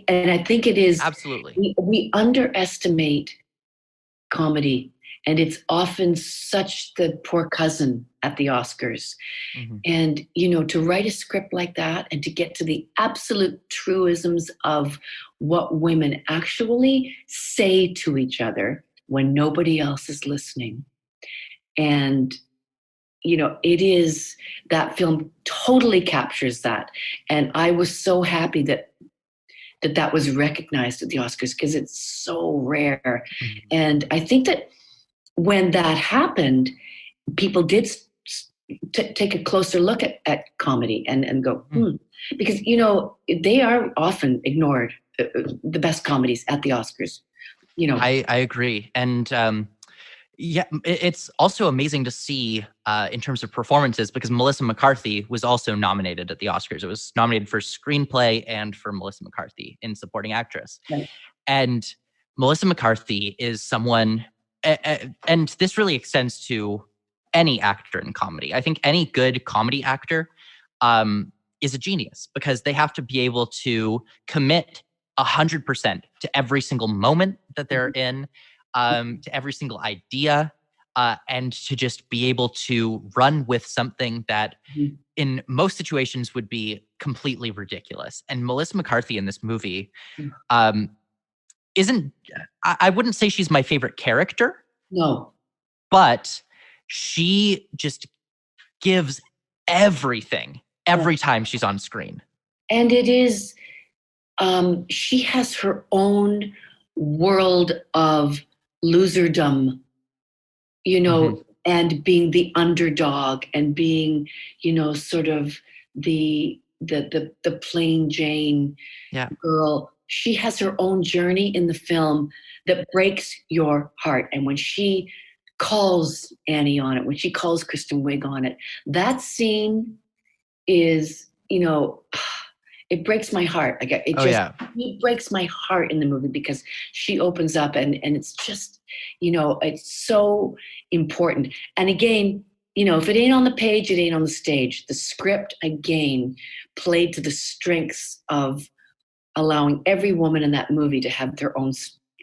And I think it is. Absolutely. We underestimate comedy, and it's often such the poor cousin at the Oscars. And, to write a script like that and to get to the absolute truisms of what women actually say to each other when nobody else is listening. And, it is, that film totally captures that. And I was so happy that was recognized at the Oscars, because it's so rare. And I think that when that happened, people did take a closer look at comedy and go, because, they are often ignored, the best comedies at the Oscars. I agree. And it's also amazing to see in terms of performances, because Melissa McCarthy was also nominated at the Oscars. It was nominated for screenplay and for Melissa McCarthy in supporting actress. Right. And Melissa McCarthy is someone, and this really extends to any actor in comedy. I think any good comedy actor is a genius, because they have to be able to commit 100% to every single moment that they're in, to every single idea, and to just be able to run with something that in most situations would be completely ridiculous. And Melissa McCarthy in this movie isn't, I wouldn't say she's my favorite character. No. But she just gives everything every time she's on screen. And it is, she has her own world of loserdom, and being the underdog, and being, sort of the plain Jane girl. She has her own journey in the film that breaks your heart. And when she calls Annie on it, when she calls Kristen Wiig on it, that scene is, it breaks my heart. It breaks my heart in the movie, because she opens up and it's just, it's so important. And again, if it ain't on the page, it ain't on the stage. The script, again, played to the strengths of allowing every woman in that movie to have their own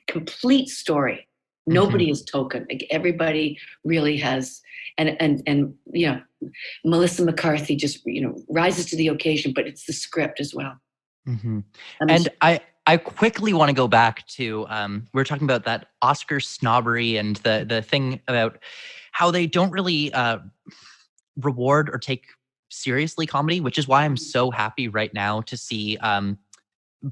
complete story. Nobody is token. Like, everybody really has, and Melissa McCarthy just rises to the occasion, but it's the script as well. And I quickly want to go back to we were talking about that Oscar snobbery and the thing about how they don't really reward or take seriously comedy, which is why I'm so happy right now to see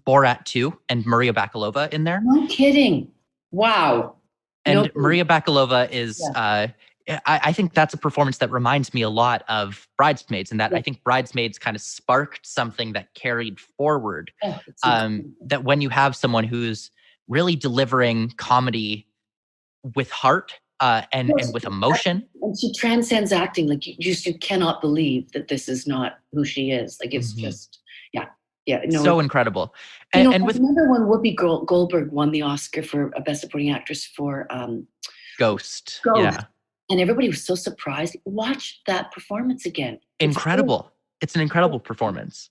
Borat 2 and Maria Bakalova in there. No kidding. Wow. And Maria Bakalova is, I think that's a performance that reminds me a lot of Bridesmaids, and that I think Bridesmaids kind of sparked something that carried forward. That when you have someone who's really delivering comedy with heart and with emotion. And she transcends acting. Like, you cannot believe that this is not who she is. Like, it's just, so incredible. I remember when Whoopi Goldberg won the Oscar for Best Supporting Actress for Ghost. Yeah. And everybody was so surprised. Watch that performance again. Incredible. It's an incredible performance.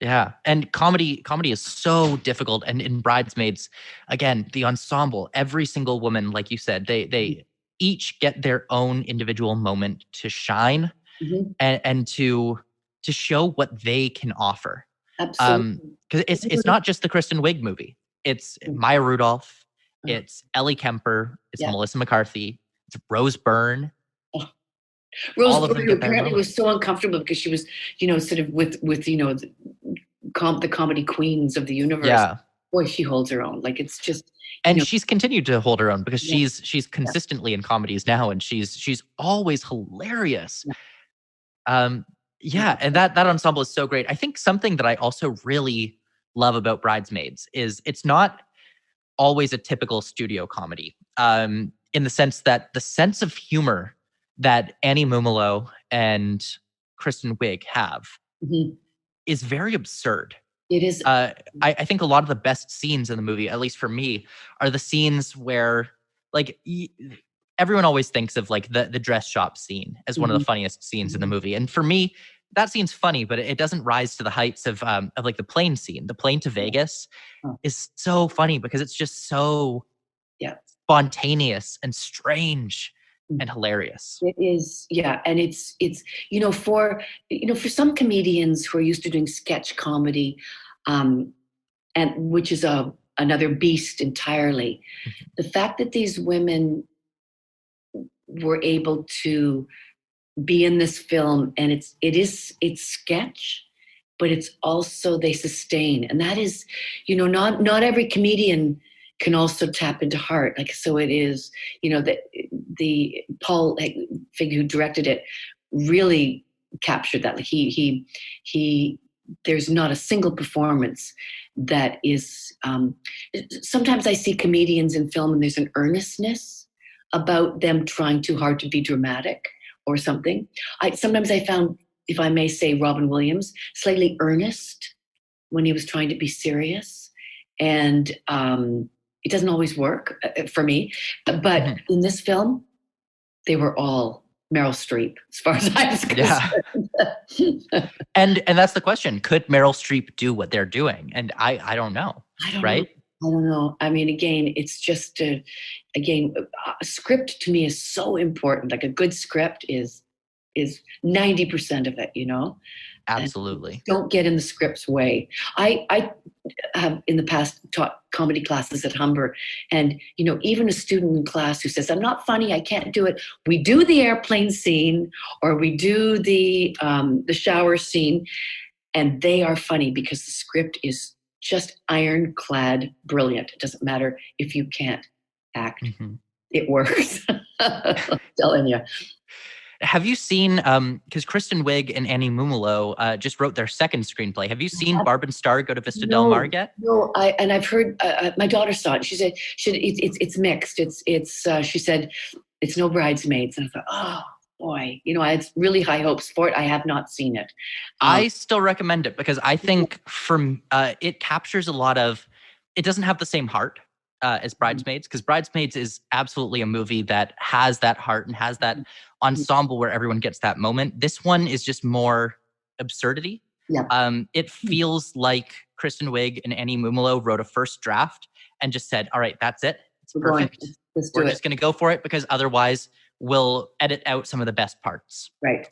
Yeah. And comedy is so difficult. And in Bridesmaids, again, the ensemble, every single woman, like you said, they each get their own individual moment to shine and to show what they can offer. Absolutely. Because it's not just the Kristen Wiig movie. It's Maya Rudolph. It's Ellie Kemper. It's Yeah. Melissa McCarthy. It's Rose Byrne. Oh. Rose All of them Byrne get their apparently moment. was so uncomfortable because she was, sort of with the comedy queens of the universe. Yeah. Boy, she holds her own. Like, it's just, And she's continued to hold her own because Yeah. she's consistently in comedies now, and she's always hilarious. Yeah. And that ensemble is so great. I think something that I also really love about Bridesmaids is it's not always a typical studio comedy, in the sense that the sense of humor that Annie Mumolo and Kristen Wiig have Mhm. is very absurd. It is. I think a lot of the best scenes in the movie, at least for me, are the scenes where, like, everyone always thinks of like the dress shop scene as one of the funniest scenes in the movie, and for me, that scene's funny, but it doesn't rise to the heights of like the plane scene. The plane to Vegas Oh. is so funny because it's just so Yeah. spontaneous and strange and hilarious. It is, yeah, and it's for some comedians who are used to doing sketch comedy, and which is another beast entirely. The fact that these women were able to be in this film, and it's sketch, but it's also they sustain, and that is, not every comedian can also tap into heart. Like, so it is, that the Paul Fig, who directed it, really captured that. Like, he there's not a single performance that is, sometimes I see comedians in film and there's an earnestness about them trying too hard to be dramatic or something. Sometimes I found, if I may say, Robin Williams slightly earnest when he was trying to be serious, and it doesn't always work for me. But in this film, they were all Meryl Streep, as far as I was concerned. Yeah. And that's the question. Could Meryl Streep do what they're doing? And I don't know. I don't right? know. I don't know. I mean, again, it's just a script to me is so important. Like, a good script is 90% of it, Absolutely. Don't get in the script's way. I have in the past taught comedy classes at Humber, and even a student in class who says, "I'm not funny, I can't do it." We do the airplane scene, or we do the shower scene, and they are funny because the script is just ironclad brilliant. It doesn't matter if you can't act; it works. I'm telling you. Have you seen, because Kristen Wiig and Annie Mumolo just wrote their second screenplay. Have you seen Barb and Star Go to Vista Del Mar yet? No, I've heard, my daughter saw it. She said, it's mixed. She said, it's no Bridesmaids. And I thought, oh boy, I had really high hopes for it. I have not seen it. I still recommend it because I think it captures a lot of, it doesn't have the same heart as Bridesmaids, because Bridesmaids is absolutely a movie that has that heart and has that ensemble where everyone gets that moment. This one is just more absurdity. Yeah. It feels like Kristen Wiig and Annie Mumolo wrote a first draft and just said, all right, that's it. It's perfect. We're just going to go for it, because otherwise we'll edit out some of the best parts. Right.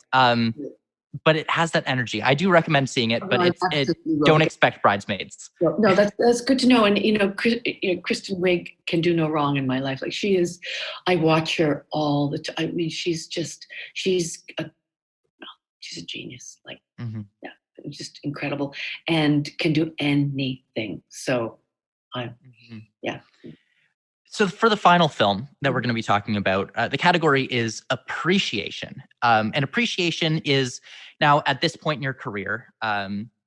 But it has that energy. I do recommend seeing it, but don't expect Bridesmaids. No, that's good to know. And Kristen Wiig can do no wrong in my life. Like, she is, I watch her all the time. I mean, she's a genius. Like, yeah, just incredible, and can do anything. So, yeah. So for the final film that we're going to be talking about, the category is appreciation. And appreciation is, now at this point in your career,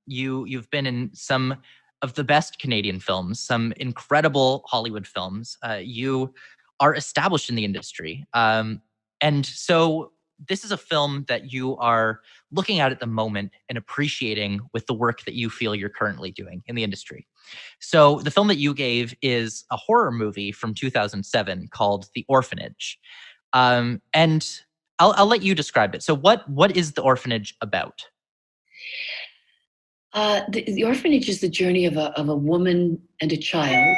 you've been in some of the best Canadian films, some incredible Hollywood films. You are established in the industry. And so this is a film that you are looking at the moment and appreciating with the work that you feel you're currently doing in the industry. So the film that you gave is a horror movie from 2007 called The Orphanage. And I'll let you describe it. So what is The Orphanage about? The Orphanage is the journey of a woman and a child.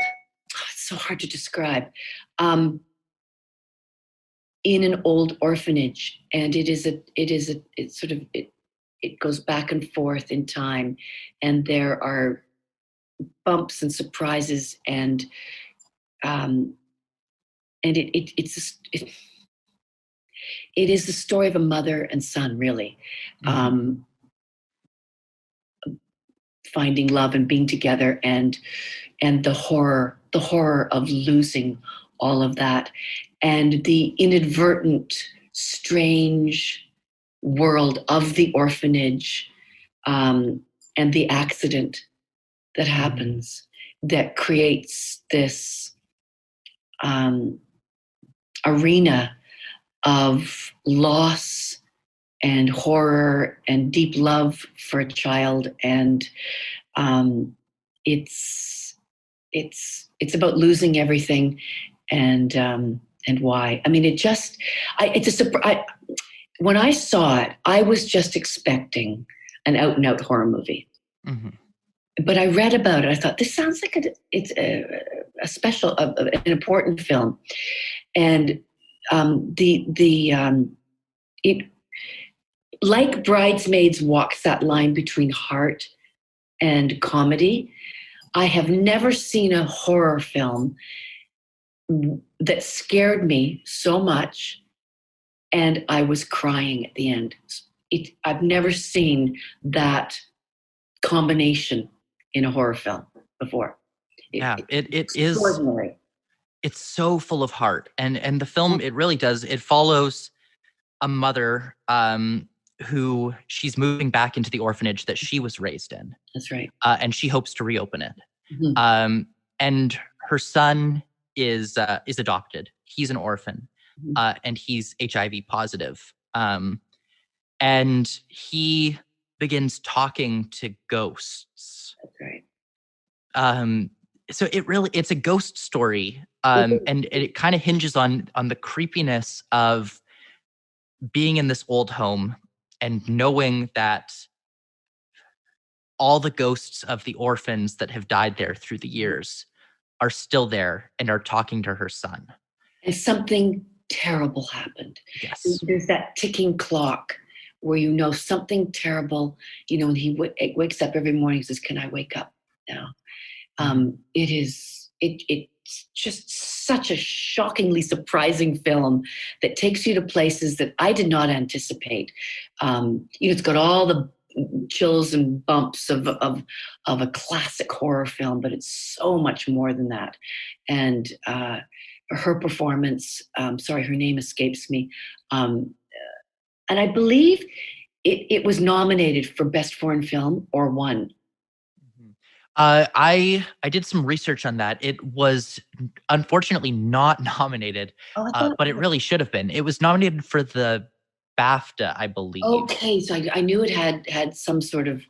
Oh, it's so hard to describe. In an old orphanage, and it's it goes back and forth in time, and there are bumps and surprises, and it is the story of a mother and son, really, finding love and being together, and the horror of losing all of that, and the inadvertent, strange world of the orphanage, and the accident that happens that creates this arena of loss and horror and deep love for a child, and it's about losing everything, and why. I mean, it's a surprise. When I saw it, I was just expecting an out and out horror movie. But I read about it. I thought, this sounds like it's a special, an important film, and it, like Bridesmaids, walks that line between heart and comedy. I have never seen a horror film that scared me so much, and I was crying at the end. I've never seen that combination in a horror film before. It is extraordinary. It's so full of heart, and the film, it really does. It follows a mother who she's moving back into the orphanage that she was raised in. That's right. And she hopes to reopen it. And her son is adopted. He's an orphan, and he's HIV positive. And he begins talking to ghosts. That's right. So it's a ghost story, and it kind of hinges on the creepiness of being in this old home and knowing that all the ghosts of the orphans that have died there through the years are still there and are talking to her son. And something terrible happened. Yes. There's that ticking clock where you know something terrible, and he wakes up every morning and says, "Can I wake up now?" It's just such a shockingly surprising film that takes you to places that I did not anticipate. It's got all the chills and bumps of a classic horror film, but it's so much more than that. And her performance, her name escapes me, and I believe it was nominated for Best Foreign Film or won. I did some research on that. It was unfortunately not nominated, but it really should have been. It was nominated for the BAFTA, I believe. Okay, so I knew it had some sort of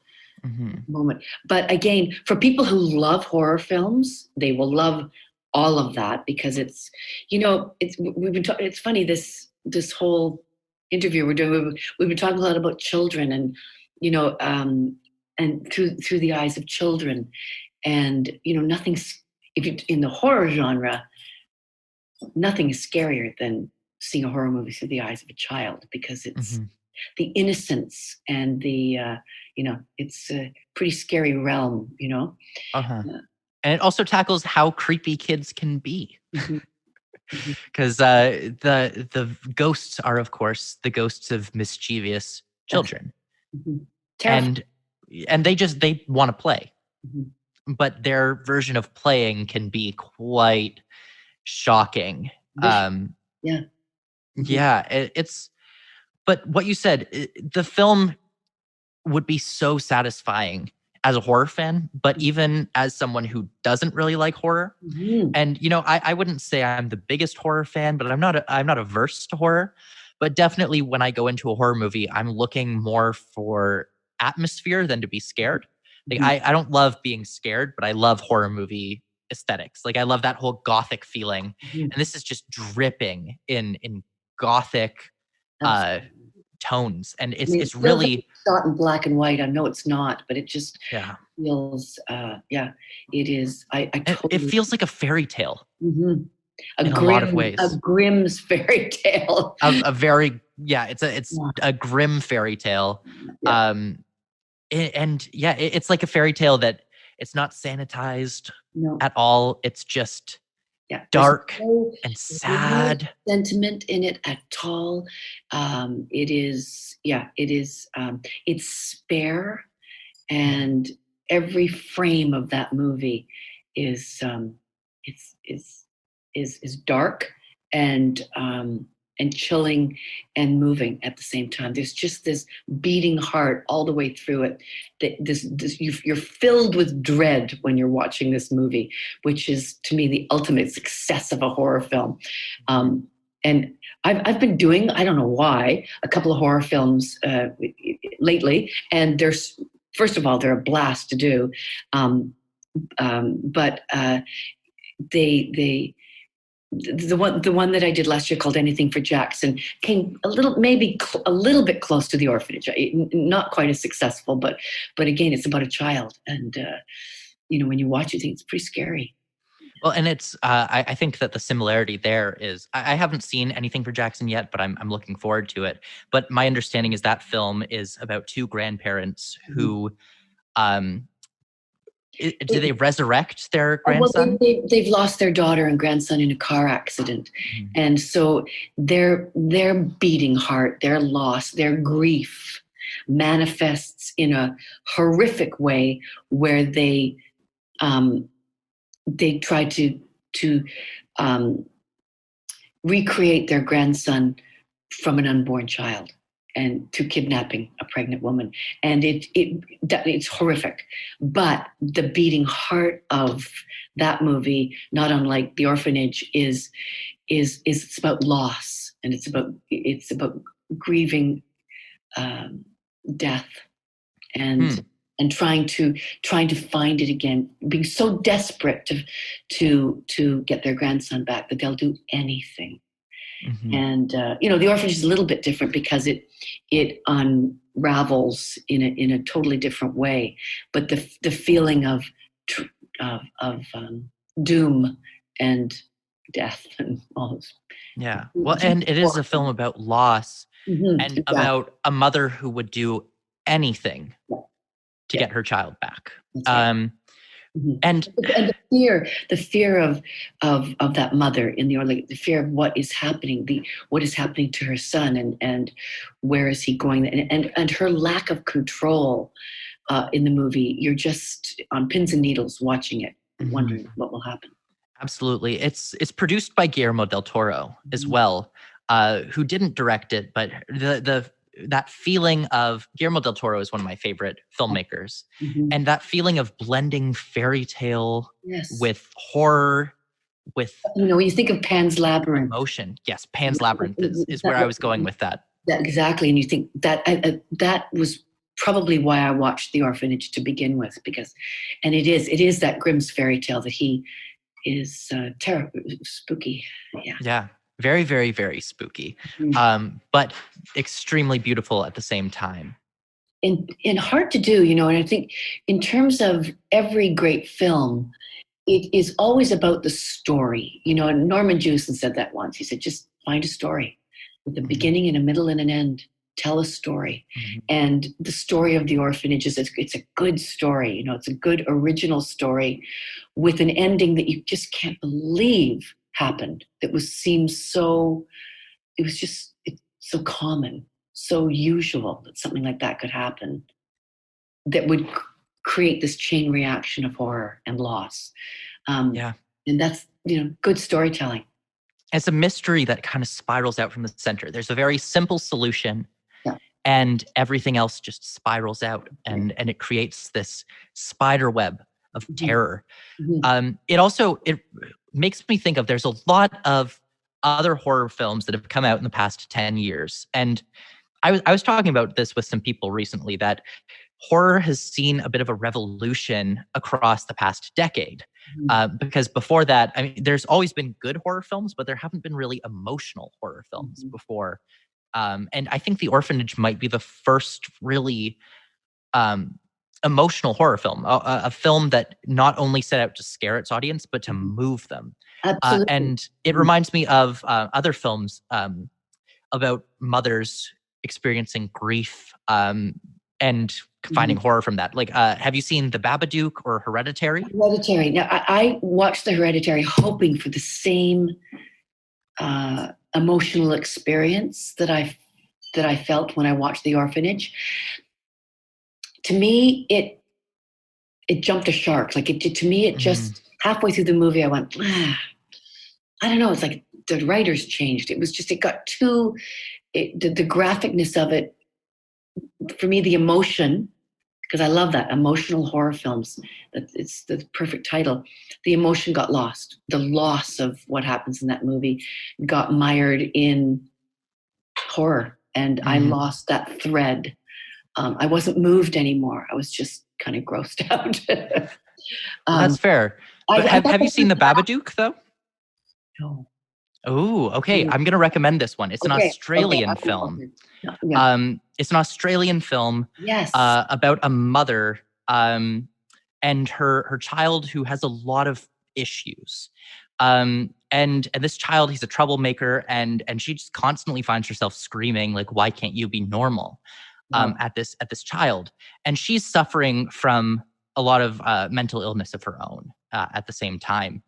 moment. But again, for people who love horror films, they will love all of that, because it's it's funny, this whole interview we're doing, we've been talking a lot about children, and and through the eyes of children, and nothing's, if you in the horror genre, nothing is scarier than seeing a horror movie through the eyes of a child, because it's the innocence and the it's a pretty scary realm, and it also tackles how creepy kids can be, because the ghosts are, of course, the ghosts of mischievous children. And they want to play, but their version of playing can be quite shocking. It's, but what you said, the film would be so satisfying as a horror fan, but even as someone who doesn't really like horror, and I wouldn't say I'm the biggest horror fan, but I'm not averse to horror. But definitely, when I go into a horror movie, I'm looking more for atmosphere than to be scared. Like, I don't love being scared, but I love horror movie aesthetics. Like, I love that whole gothic feeling, and this is just dripping in gothic tones, and it's really shot in black and white. I know it's not, but it just feels it is. I totally, it feels like a fairy tale. A lot of ways. A Grimm's fairy tale. A very it's a grim fairy tale. Yeah. It's like a fairy tale that it's not sanitized No. at all. It's just dark and sad. No sentiment in it at all. It's spare, and every frame of that movie is is dark and chilling and moving at the same time. There's just this beating heart all the way through it. You're filled with dread when you're watching this movie, which is, to me, the ultimate success of a horror film. And I've been doing, I don't know why, a couple of horror films lately, and first of all, they're a blast to do, but the one that I did last year, called Anything for Jackson, came a little bit close to The Orphanage. Not quite as successful, but again, it's about a child, and when you watch it, you think it's pretty scary. Well, and it's I think that the similarity there is, I haven't seen Anything for Jackson yet, but I'm looking forward to it. But my understanding is that film is about two grandparents who do they resurrect their grandson? Well, they've lost their daughter and grandson in a car accident. And so their beating heart, their loss, their grief manifests in a horrific way, where they try to recreate their grandson from an unborn child, and to kidnapping a pregnant woman. And it's horrific. But the beating heart of that movie, not unlike The Orphanage, is it's about loss, and it's about grieving death, and trying to find it again, being so desperate to get their grandson back that they'll do anything. And The Orphanage is a little bit different, because it unravels in a totally different way. But the feeling of doom and death and all those. Yeah. Well, and it is a film about loss, and about a mother who would do anything to get her child back. Right. And the fear of that mother in the Orly, the fear of what is happening to her son, and where is he going, and her lack of control in the movie. You're just on pins and needles watching it, wondering what will happen. Absolutely. It's produced by Guillermo del Toro as well, who didn't direct it, but that feeling of, Guillermo del Toro is one of my favorite filmmakers, and that feeling of blending fairy tale with horror, with when you think of Pan's Labyrinth, emotion. Yes, Pan's Labyrinth is where I was going with that. Exactly, and you think that that was probably why I watched The Orphanage to begin with, because, and it is that Grimm's fairy tale that he is terrible, spooky. Yeah. Very, very, very spooky, but extremely beautiful at the same time. And hard to do, and I think in terms of every great film, it is always about the story. And Norman Jewison said that once. He said, just find a story with a beginning and a middle and an end. Tell a story. And the story of The Orphanage it's a good story. It's a good original story with an ending that you just can't believe happened. It's so common, so usual that something like that could happen, that would create this chain reaction of horror and loss. And that's good storytelling. It's a mystery that kind of spirals out from the center. There's a very simple solution, and everything else just spirals out, and it creates this spider web of terror. It makes me think of, there's a lot of other horror films that have come out in the past 10 years. And I was talking about this with some people recently, that horror has seen a bit of a revolution across the past decade. Because before that, I mean, there's always been good horror films, but there haven't been really emotional horror films before. And I think The Orphanage might be the first really emotional horror film, a film that not only set out to scare its audience, but to move them. Absolutely. And it reminds me of other films. about mothers experiencing grief and finding horror from that. Like, have you seen The Babadook or Hereditary? Hereditary. Now, I watched the Hereditary hoping for the same emotional experience that I felt when I watched The Orphanage. To me, it jumped a shark. Like to me, it just halfway through the movie, I went, I don't know. It's like the writers changed. It was just, it got too, the graphicness of it, for me, the emotion, because I love that, emotional horror films. It's the perfect title. The emotion got lost. The loss of what happens in that movie got mired in horror. And I lost that thread. I wasn't moved anymore. I was just kind of grossed out. That's fair. But have you seen The Babadook, though? No. Oh, okay. I'm going to recommend this one. It's an Australian film. Yeah. It's an Australian film Yes. About a mother and her child who has a lot of issues. And this child, he's a troublemaker, and she just constantly finds herself screaming, like, why can't you be normal? At this child. And she's suffering from a lot of mental illness of her own at the same time.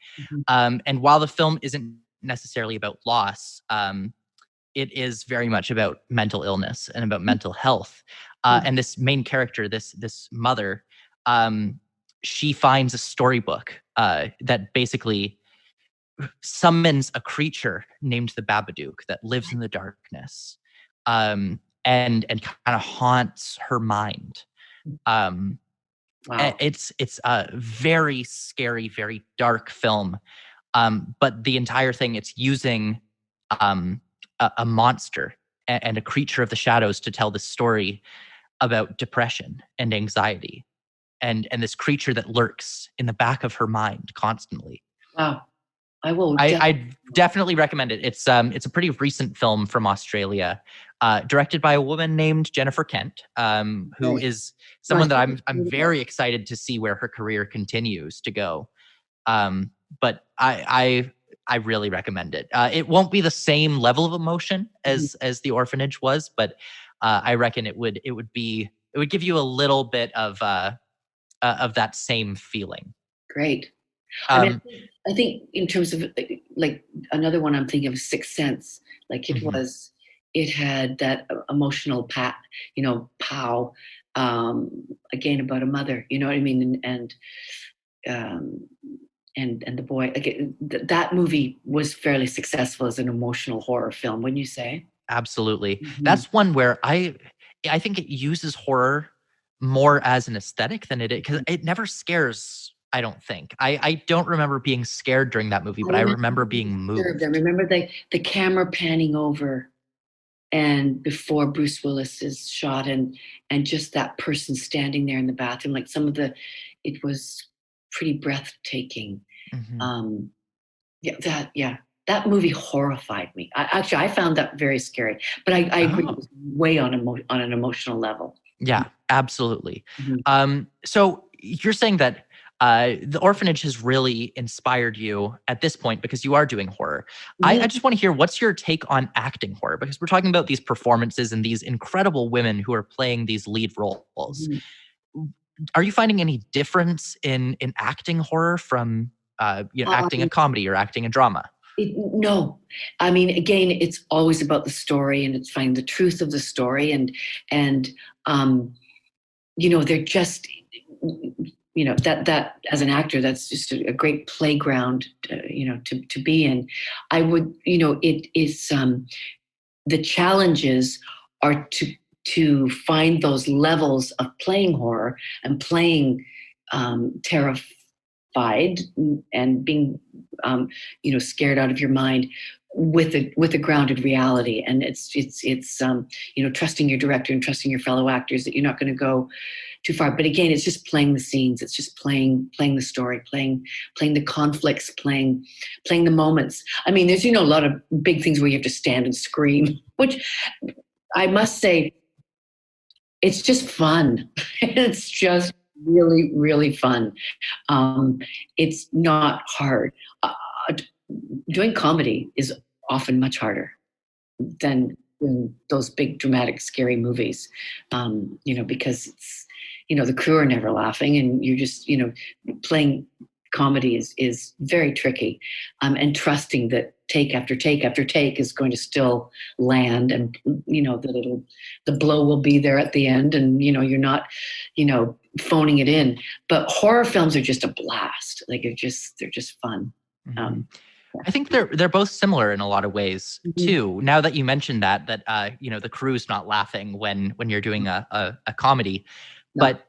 And while the film isn't necessarily about loss, it is very much about mental illness and about mental health. And this main character, this mother, she finds a storybook that basically summons a creature named the Babadook that lives in the darkness. And kind of haunts her mind. Wow. It's a very scary, very dark film. But the entire thing, it's using a monster and a creature of the shadows to tell the story about depression and anxiety, and this creature that lurks in the back of her mind constantly. Wow. I definitely recommend it. It's a pretty recent film from Australia, directed by a woman named Jennifer Kent, who is someone that I'm very excited to see where her career continues to go. But I really recommend it. It won't be the same level of emotion as The Orphanage was, but I reckon it would give you a little bit of that same feeling. Great. I think in terms of like another one I'm thinking of, Sixth Sense. Like it had that emotional pow, again about a mother. You know what I mean? And the boy. That movie was fairly successful as an emotional horror film, wouldn't you say? Absolutely. That's one where I think it uses horror more as an aesthetic than it is, because it never scares. I don't think. I don't remember being scared during that movie, but I remember being moved. I remember the camera panning over, and before Bruce Willis is shot, and just that person standing there in the bathroom, like it was pretty breathtaking. That movie horrified me. I found that very scary, but I agree it was way on an emotional level. Yeah, absolutely. So you're saying that The Orphanage has really inspired you at this point because you are doing horror. I just want to hear, what's your take on acting horror? Because we're talking about these performances and these incredible women who are playing these lead roles. Are you finding any difference in acting horror from acting a comedy or acting a drama? No. I mean, again, it's always about the story, and it's finding the truth of the story, and they're just, that as an actor, that's just a great playground, to be in. I would, it is, the challenges are to find those levels of playing horror and playing terrified and being, scared out of your mind with a grounded reality. And it's trusting your director and trusting your fellow actors that you're not going to go too far. But again, it's just playing the scenes. It's just playing the story, playing the conflicts, playing the moments. I mean, there's, a lot of big things where you have to stand and scream, which I must say, it's just fun. It's just really, really fun. It's not hard. Doing comedy is often much harder than doing those big, dramatic, scary movies, because it's, the crew are never laughing, and you're just, playing comedy is very tricky, and trusting that take after take after take is going to still land, and that the blow will be there at the end, and you're not phoning it in. But horror films are just a blast. Like they're just fun. Mm-hmm. I think they're both similar in a lot of ways too. Now that you mentioned that the crew's not laughing when you're doing a comedy, No. but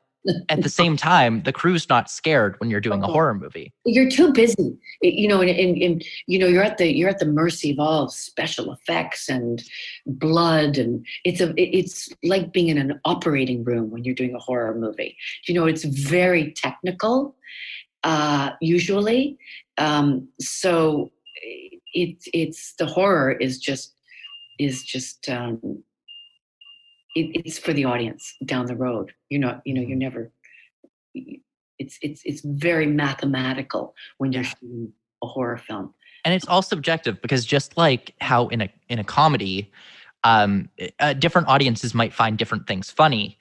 at the same time, the crew's not scared when you're doing a horror movie. You're too busy, and you're at the mercy of all special effects and blood, and it's like being in an operating room when you're doing a horror movie. It's very technical, usually. So it's the horror is just it's for the audience down the road. You're never. It's very mathematical when you're shooting a horror film, and it's all subjective, because just like how in a comedy, different audiences might find different things funny.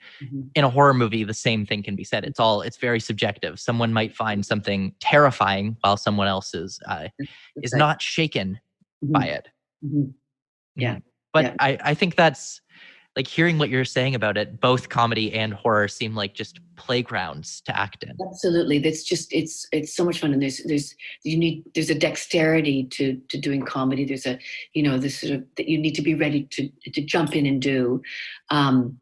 In a horror movie, the same thing can be said. It's very subjective. Someone might find something terrifying while someone else is not shaken by it. Yeah. But I think that's, like, hearing what you're saying about it, both comedy and horror seem like just playgrounds to act in. Absolutely. It's so much fun. And there's a dexterity to doing comedy. There's a, this sort of, that you need to be ready to jump in and do. And,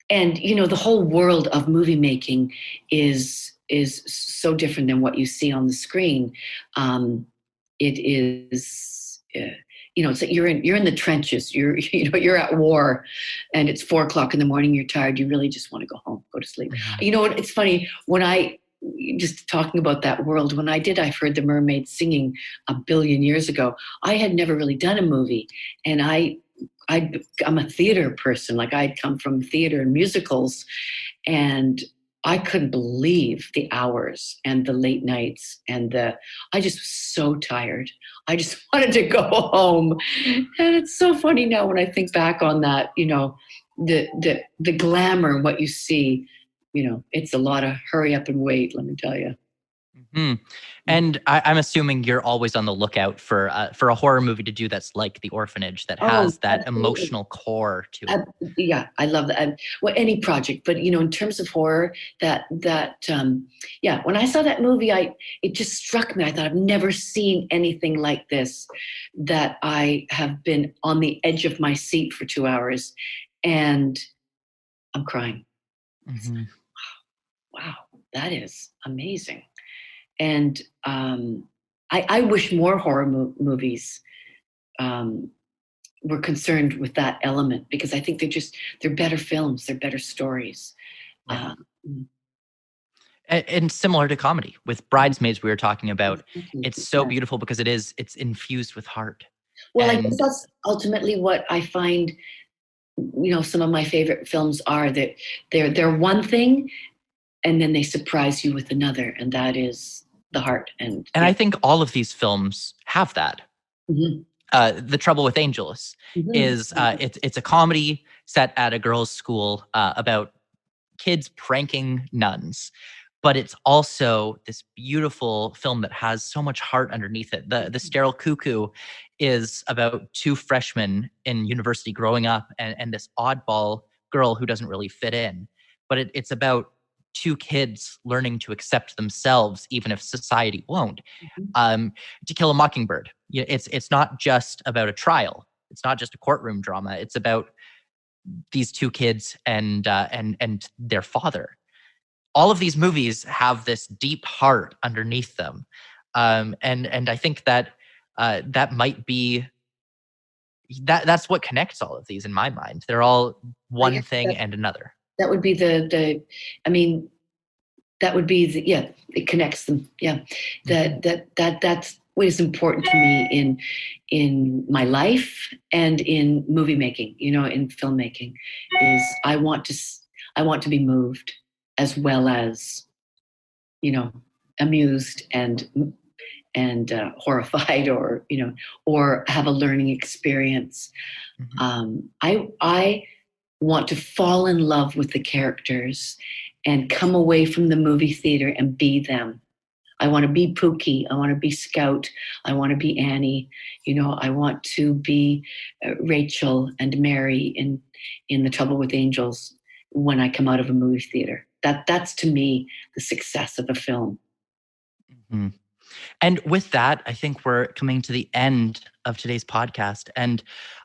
the whole world of movie making is so different than what you see on the screen. It is, it's like you're in the trenches. You're at war, and it's 4:00 in the morning. You're tired. You really just want to go home, go to sleep. What? It's funny when just talking about that world. When I've heard the Mermaids singing a billion years ago. I had never really done a movie, and I'm a theater person. Like, I'd come from theater and musicals, and I couldn't believe the hours and the late nights, and I just was so tired. I just wanted to go home. And it's so funny now when I think back on that, the glamour and what you see, it's a lot of hurry up and wait, let me tell you. Mm-hmm. And I'm assuming you're always on the lookout for a horror movie to do that's like The Orphanage, that has that absolutely emotional core to it. Yeah, I love that. Well, any project, but in terms of horror, when I saw that movie, it just struck me. I thought, I've never seen anything like this. That I have been on the edge of my seat for 2 hours, and I'm crying. Mm-hmm. Wow, that is amazing. And I wish more horror movies were concerned with that element, because I think they're better films, they're better stories. Yeah. And similar to comedy, with Bridesmaids we were talking about, it's so beautiful because it's infused with heart. Well, I guess that's ultimately what I find, some of my favorite films are, that they're one thing, and then they surprise you with another, and that is the heart. And I think all of these films have that. Mm-hmm. The Trouble with Angels is it's a comedy set at a girls' school about kids pranking nuns, but it's also this beautiful film that has so much heart underneath it. The Sterile Cuckoo is about two freshmen in university growing up, and this oddball girl who doesn't really fit in, but it's about two kids learning to accept themselves even if society won't. To Kill a Mockingbird, it's not just about a trial. It's not just a courtroom drama. It's about these two kids and their father. All of these movies have this deep heart underneath them, and I think that that might be that's what connects all of these in my mind. They're all one thing and another. That would be it connects them. Yeah. That's what is important to me in my life and in movie making, in filmmaking, is I want to be moved as well as, amused and horrified, or or have a learning experience. I want to fall in love with the characters and come away from the movie theater and be them. I want to be Pookie. I want to be Scout. I want to be Annie. I want to be Rachel and Mary in The Trouble with Angels when I come out of a movie theater. That's to me the success of a film. Mm-hmm. And with that, I think we're coming to the end of today's podcast. And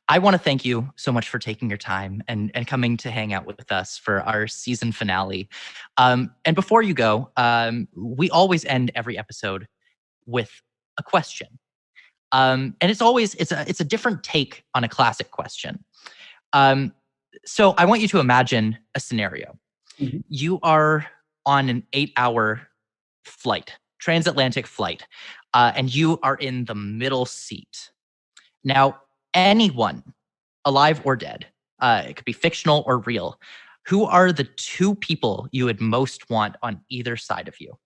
I want to thank you so much for taking your time and coming to hang out with us for our season finale. And before you go, we always end every episode with a question. And it's a different take on a classic question. So I want you to imagine a scenario. Mm-hmm. You are on an 8-hour flight, transatlantic flight, and you are in the middle seat. Now, anyone, alive or dead, it could be fictional or real, who are the 2 people you would most want on either side of you?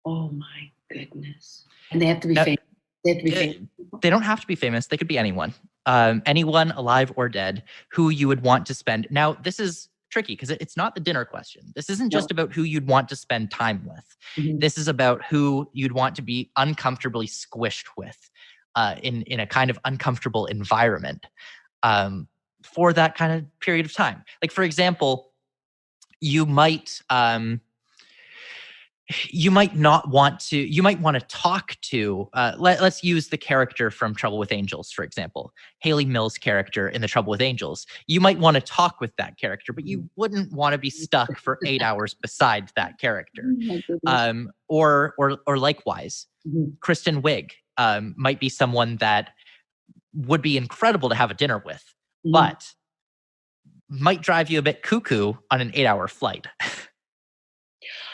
Oh my goodness. And they have to be famous. They have to be famous. They don't have to be famous. They could be anyone. Anyone, alive or dead, who you would want to spend. Now, this is tricky because it's not the dinner question. This isn't just about who you'd want to spend time with. Mm-hmm. This is about who you'd want to be uncomfortably squished with in a kind of uncomfortable environment for that kind of period of time. Like, for example, you might want to talk to, let's use the character from Trouble with Angels, for example, Haley Mills' character in The Trouble with Angels. You might want to talk with that character, but you wouldn't want to be stuck for 8 hours beside that character. Or likewise, Kristen Wiig might be someone that would be incredible to have a dinner with, but might drive you a bit cuckoo on an 8-hour flight.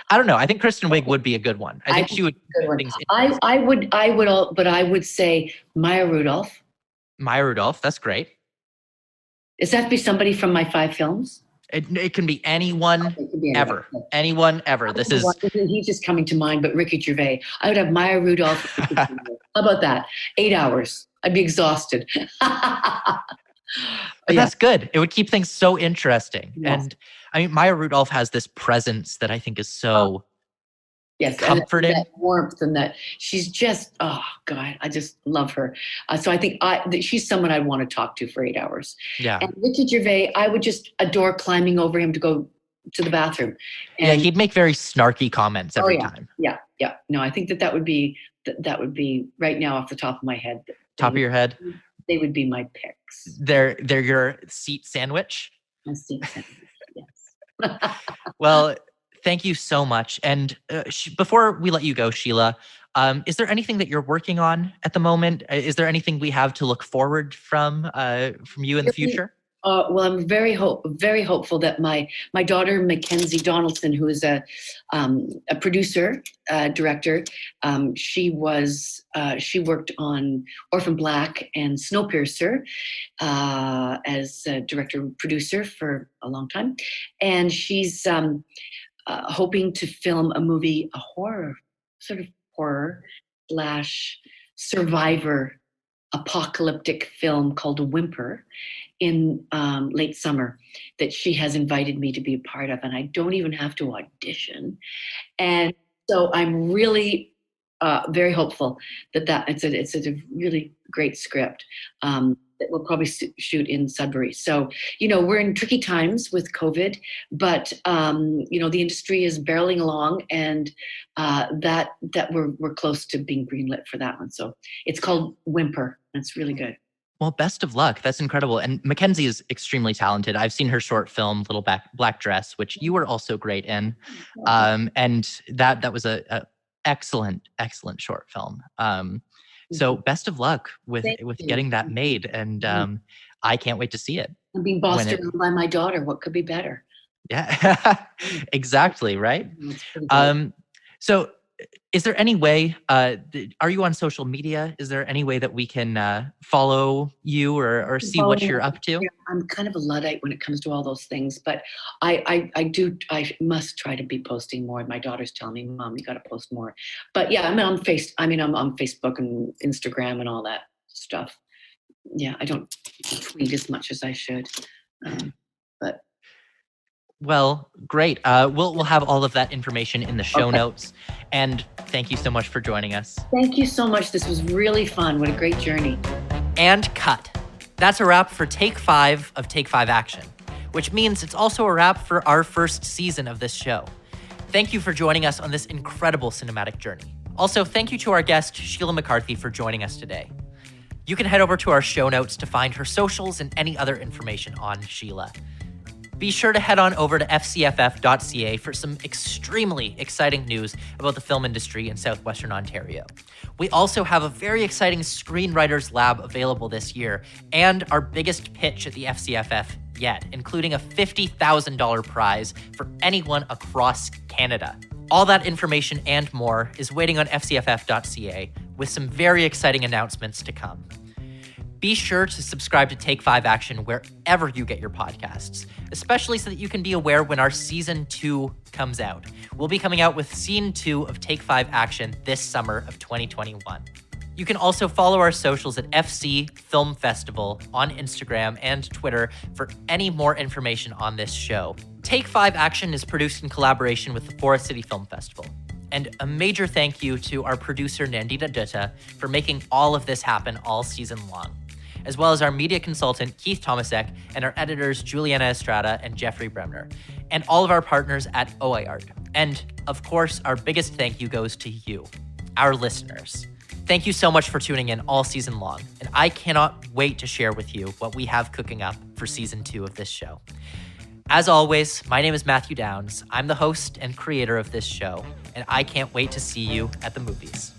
I don't know. I think Kristen Wiig would be a good one. I think she would. I would say Maya Rudolph. Maya Rudolph, that's great. Does that have to be somebody from my 5 films? It can be anyone ever. Anyone ever. He's just coming to mind, but Ricky Gervais. I would have Maya Rudolph. How about that? 8 hours. I'd be exhausted. But that's good. It would keep things so interesting. Yes. And I mean, Maya Rudolph has this presence that I think is so comforting. And that warmth, and that she's just, oh God, I just love her. So I think she's someone I'd want to talk to for 8 hours. Yeah. And Ricky Gervais, I would just adore climbing over him to go to the bathroom. And he'd make very snarky comments every time. Yeah. No, I think that would be right now off the top of my head. Top of your head? They would be my picks. They're your seat sandwich? My seat sandwich, yes. Well, thank you so much. And before we let you go, Sheila, is there anything that you're working on at the moment? Is there anything we have to look forward from you in the future? Well, I'm very hopeful that my daughter Mackenzie Donaldson, who is a producer, director, she worked on Orphan Black and Snowpiercer as a director producer for a long time, and she's hoping to film a movie, a horror / survivor apocalyptic film called Whimper in late summer that she has invited me to be a part of, and I don't even have to audition. And so I'm really very hopeful that it's a really great script that we'll probably shoot in Sudbury. So, we're in tricky times with COVID, but, the industry is barreling along, and that we're close to being greenlit for that one. So it's called Whimper. That's really good. Well, best of luck. That's incredible. And Mackenzie is extremely talented. I've seen her short film, Little Black Dress, which you were also great in. And that was a excellent short film. So best of luck with getting that made. And I can't wait to see it. And being bossed around by my daughter, what could be better? Yeah, exactly. Right. So Is there any way, are you on social media? Is there any way that we can follow you or see what you're up to? Yeah, I'm kind of a Luddite when it comes to all those things, but I must try to be posting more. My daughter's telling me, Mom, you got to post more. But yeah, I'm on Facebook and Instagram and all that stuff. Yeah, I don't tweet as much as I should. But Well, great. We'll have all of that information in the show notes. And thank you so much for joining us. Thank you so much. This was really fun. What a great journey. And cut. That's a wrap for Take 5 of Take 5 Action, which means it's also a wrap for our first season of this show. Thank you for joining us on this incredible cinematic journey. Also, thank you to our guest, Sheila McCarthy, for joining us today. You can head over to our show notes to find her socials and any other information on Sheila. Be sure to head on over to FCFF.ca for some extremely exciting news about the film industry in Southwestern Ontario. We also have a very exciting Screenwriters Lab available this year, and our biggest pitch at the FCFF yet, including a $50,000 prize for anyone across Canada. All that information and more is waiting on FCFF.ca, with some very exciting announcements to come. Be sure to subscribe to Take 5 Action wherever you get your podcasts, especially so that you can be aware when our Season 2 comes out. We'll be coming out with Scene 2 of Take 5 Action this summer of 2021. You can also follow our socials at FC Film Festival on Instagram and Twitter for any more information on this show. Take 5 Action is produced in collaboration with the Forest City Film Festival. And a major thank you to our producer, Nandita Dutta, for making all of this happen all season long, as well as our media consultant, Keith Tomasek, and our editors, Juliana Estrada and Jeffrey Bremner, and all of our partners at OI Art. And, of course, our biggest thank you goes to you, our listeners. Thank you so much for tuning in all season long, and I cannot wait to share with you what we have cooking up for Season 2 of this show. As always, my name is Matthew Downs. I'm the host and creator of this show, and I can't wait to see you at the movies.